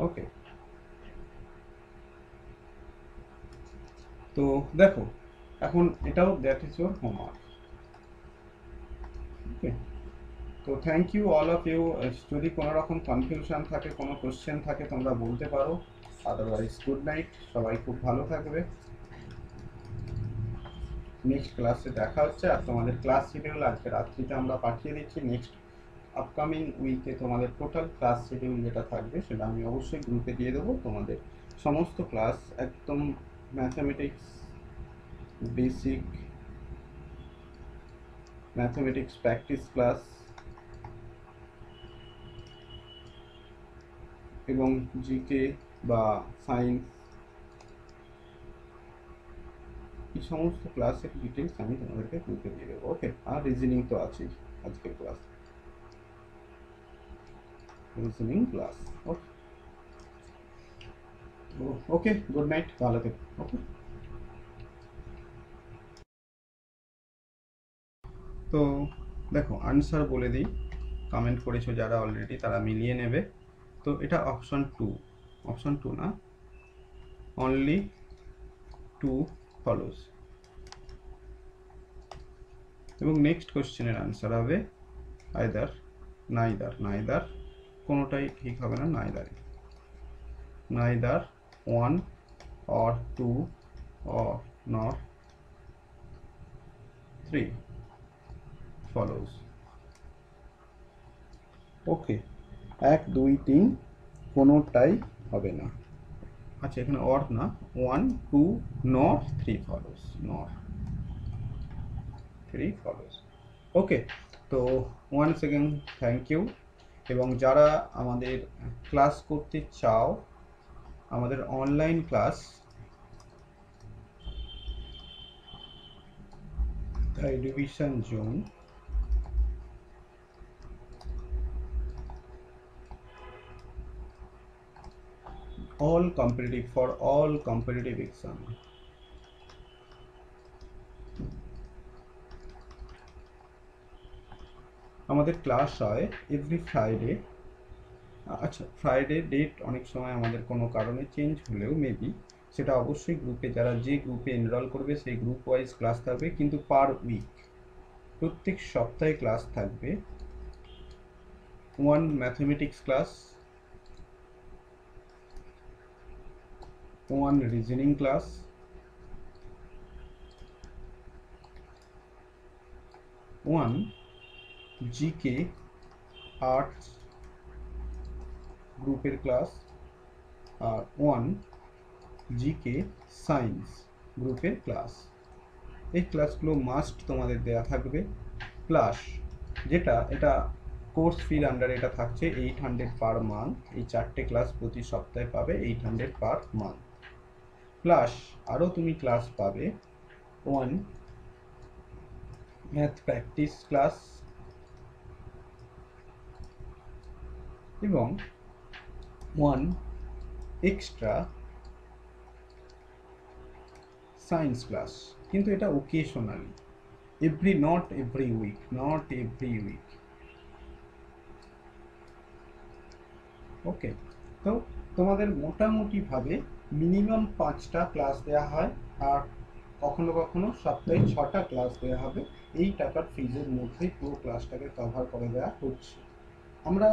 ওকে, তো দেখো এখন এটাও that is your homework. Okay, তো thank you all of you. যদি কোনো রকম কনফিউশন থাকে, কোনো কোশ্চেন থাকে, তোমরা বলতে পারো। আদারওয়াইজ গুড নাইট, সবাই খুব ভালো থাকবে। নেক্সট ক্লাসে দেখা হচ্ছে। আর তোমাদের ক্লাস শিডিউল আজকে রাত্রিতে আমরা পাঠিয়ে দিচ্ছি। নেক্সট আপকামিং উইকে তোমাদের টোটাল ক্লাস শিডিউল যেটা থাকবে সেটা আমি অবশ্যই গ্রুপে দিয়ে দেবো। তোমাদের সমস্ত ক্লাস একদম mathematics basic, mathematics practice class এবং জিকে বা সায়েন্স, এই সমস্ত ক্লাসের ডিটেলস আমি তোমাদেরকে গ্রুপে দিয়ে দেবো। ওকে, আর রিজনিং তো আছেই আজকের ক্লাস, রিজনিং ক্লাস। ওকে, ওকে, গুড নাইট, ভালো থেকো। ওকে, তো দেখো আনসার বলে দিই। কমেন্ট করেছো যারা অলরেডি তারা মিলিয়ে নেবে। তো এটা অপশন 2, অপশন 2 না, অনলি 2 ফলোস। এবং নেক্সট কোশ্চেনের আনসার হবে আইদার, নাইদার। নাইদার কোনোটাই ঠিক হবে না, নাইদারই। Neither 1 or 2 or not 3 follows। Okay, 1 2 3 কোনোটাই হবে না। আচ্ছা, এখানে অর না, 1 2 নট 3 follows, নট 3 follows। ওকে, তো ওয়ান্স সেকেন্ড থ্যাংক ইউ। এবং যারা আমাদের ক্লাস করতে চাও, আমাদের online class education zone, all competitive for all competitive exam, আমাদের ক্লাস হয় এভরি ফ্রাইডে। আচ্ছা, ফ্রাইডে ডেট অনেক সময় আমাদের কোনো কারণে চেঞ্জ হলেও মেবি সেটা অবশ্যই গ্রুপে, যারা যে গ্রুপে এনরোল করবে সেই গ্রুপ ওয়াইজ ক্লাস থাকবে, কিন্তু পার উইক প্রত্যেক সপ্তাহে ক্লাস থাকবে। One mathematics class, one reasoning class, one GK arts গ্রুপের ক্লাস, আর ওয়ান জিকে সায়েন্স গ্রুপের ক্লাস। এই ক্লাসগুলো মাস্ট তোমাদের দেয়া থাকবে। প্লাস এটা কোর্স ফির আন্ডারে এটা থাকছে 800 পার মান্থ। এই 4টে ক্লাস প্রতি সপ্তাহে পাবে 800 পার মান্থ। প্লাস আরও তুমি ক্লাস পাবে ওয়ান ম্যাথ প্র্যাকটিস ক্লাস এবং ওয়ান এক্সট্রা সায়েন্স ক্লাস, কিন্তু এটা ওকেশনালি, নট এভরি উইক। ওকে, তো তোমাদের মোটামুটিভাবে মিনিমাম 5টা ক্লাস দেওয়া হয়, আর কখনো কখনো সপ্তাহে 6টা ক্লাস দেওয়া হবে। এই টাকার ফিজের মধ্যেই পুরো ক্লাসটাকে কভার করে দেওয়া হচ্ছে। আমরা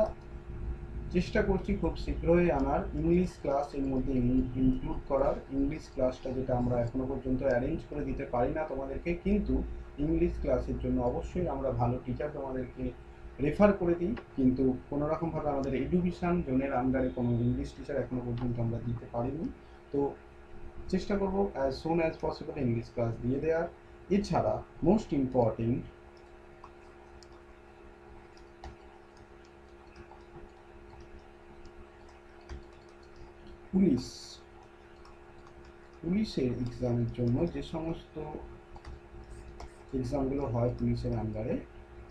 চেষ্টা করছি খুব শীঘ্রই আনার ইংলিশ ক্লাস এর মধ্যে ইনক্লুড করার। ইংলিশ ক্লাসটা যেটা আমরা এখনো পর্যন্ত অ্যারেঞ্জ করে দিতে পারি না তোমাদেরকে, কিন্তু ইংলিশ ক্লাসের জন্য অবশ্যই আমরা ভালো টিচার তোমাদেরকে রেফার করে দিই, কিন্তু কোনো রকমভাবে আমাদের এডুকেশন জোনের আন্ডারে কোনো ইংলিশ টিচার এখনো পর্যন্ত আমরা দিতে পারিনি। তো চেষ্টা করব as soon as possible English class দিয়ে দেওয়ার। এছাড়া মোস্ট ইম্পর্টেন্ট, পুলিশের এক্সামের জন্য যে সমস্ত এক্সামগুলো হয় পুলিশের আন্ডারে,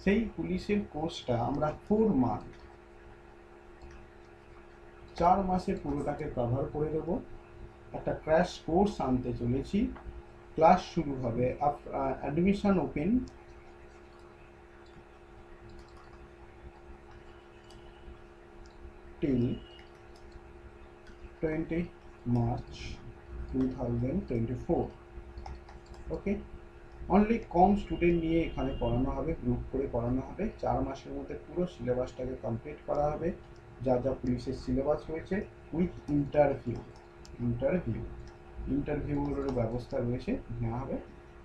সেই পুলিশের কোর্সটা আমরা 4 মাসে পুরোটাকে কভার করে দেবো। একটা ক্র্যাশ কোর্স আনতে চলেছি। ক্লাস শুরু হবে, অ্যাডমিশন ওপেন টিল 20 মার্চ 2024। ওকে, অনলি কম স্টুডেন্ট নিয়ে এখানে পড়ানো হবে, গ্রুপ করে পড়ানো হবে। 4 মাসের মধ্যে পুরো সিলেবাসটাকে কমপ্লিট করা হবে, যা যা পুলিশের সিলেবাস রয়েছে, উইথ ইন্টারভিউর ব্যবস্থা রয়েছে, নেওয়া হবে।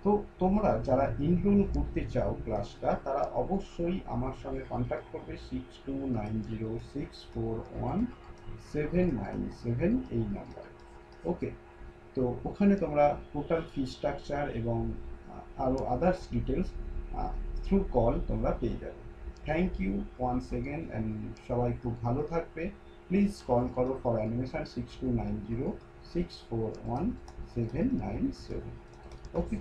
তো তোমরা যারা এনরোল করতে চাও ক্লাসটা, তারা অবশ্যই আমার সঙ্গে কন্ট্যাক্ট করবে 6290641797 এই নাম্বারে। ওকে, তো ওখানে তোমরা টোটাল ফি স্ট্রাকচার এবং আরও আদার্স ডিটেলস থ্রু কল তোমরা পেয়ে যাবে। Thank you once again, and সবাই খুব ভালো থাকবে। প্লিজ কল করো ফর অ্যাডমিশন 6290641797। ওকে।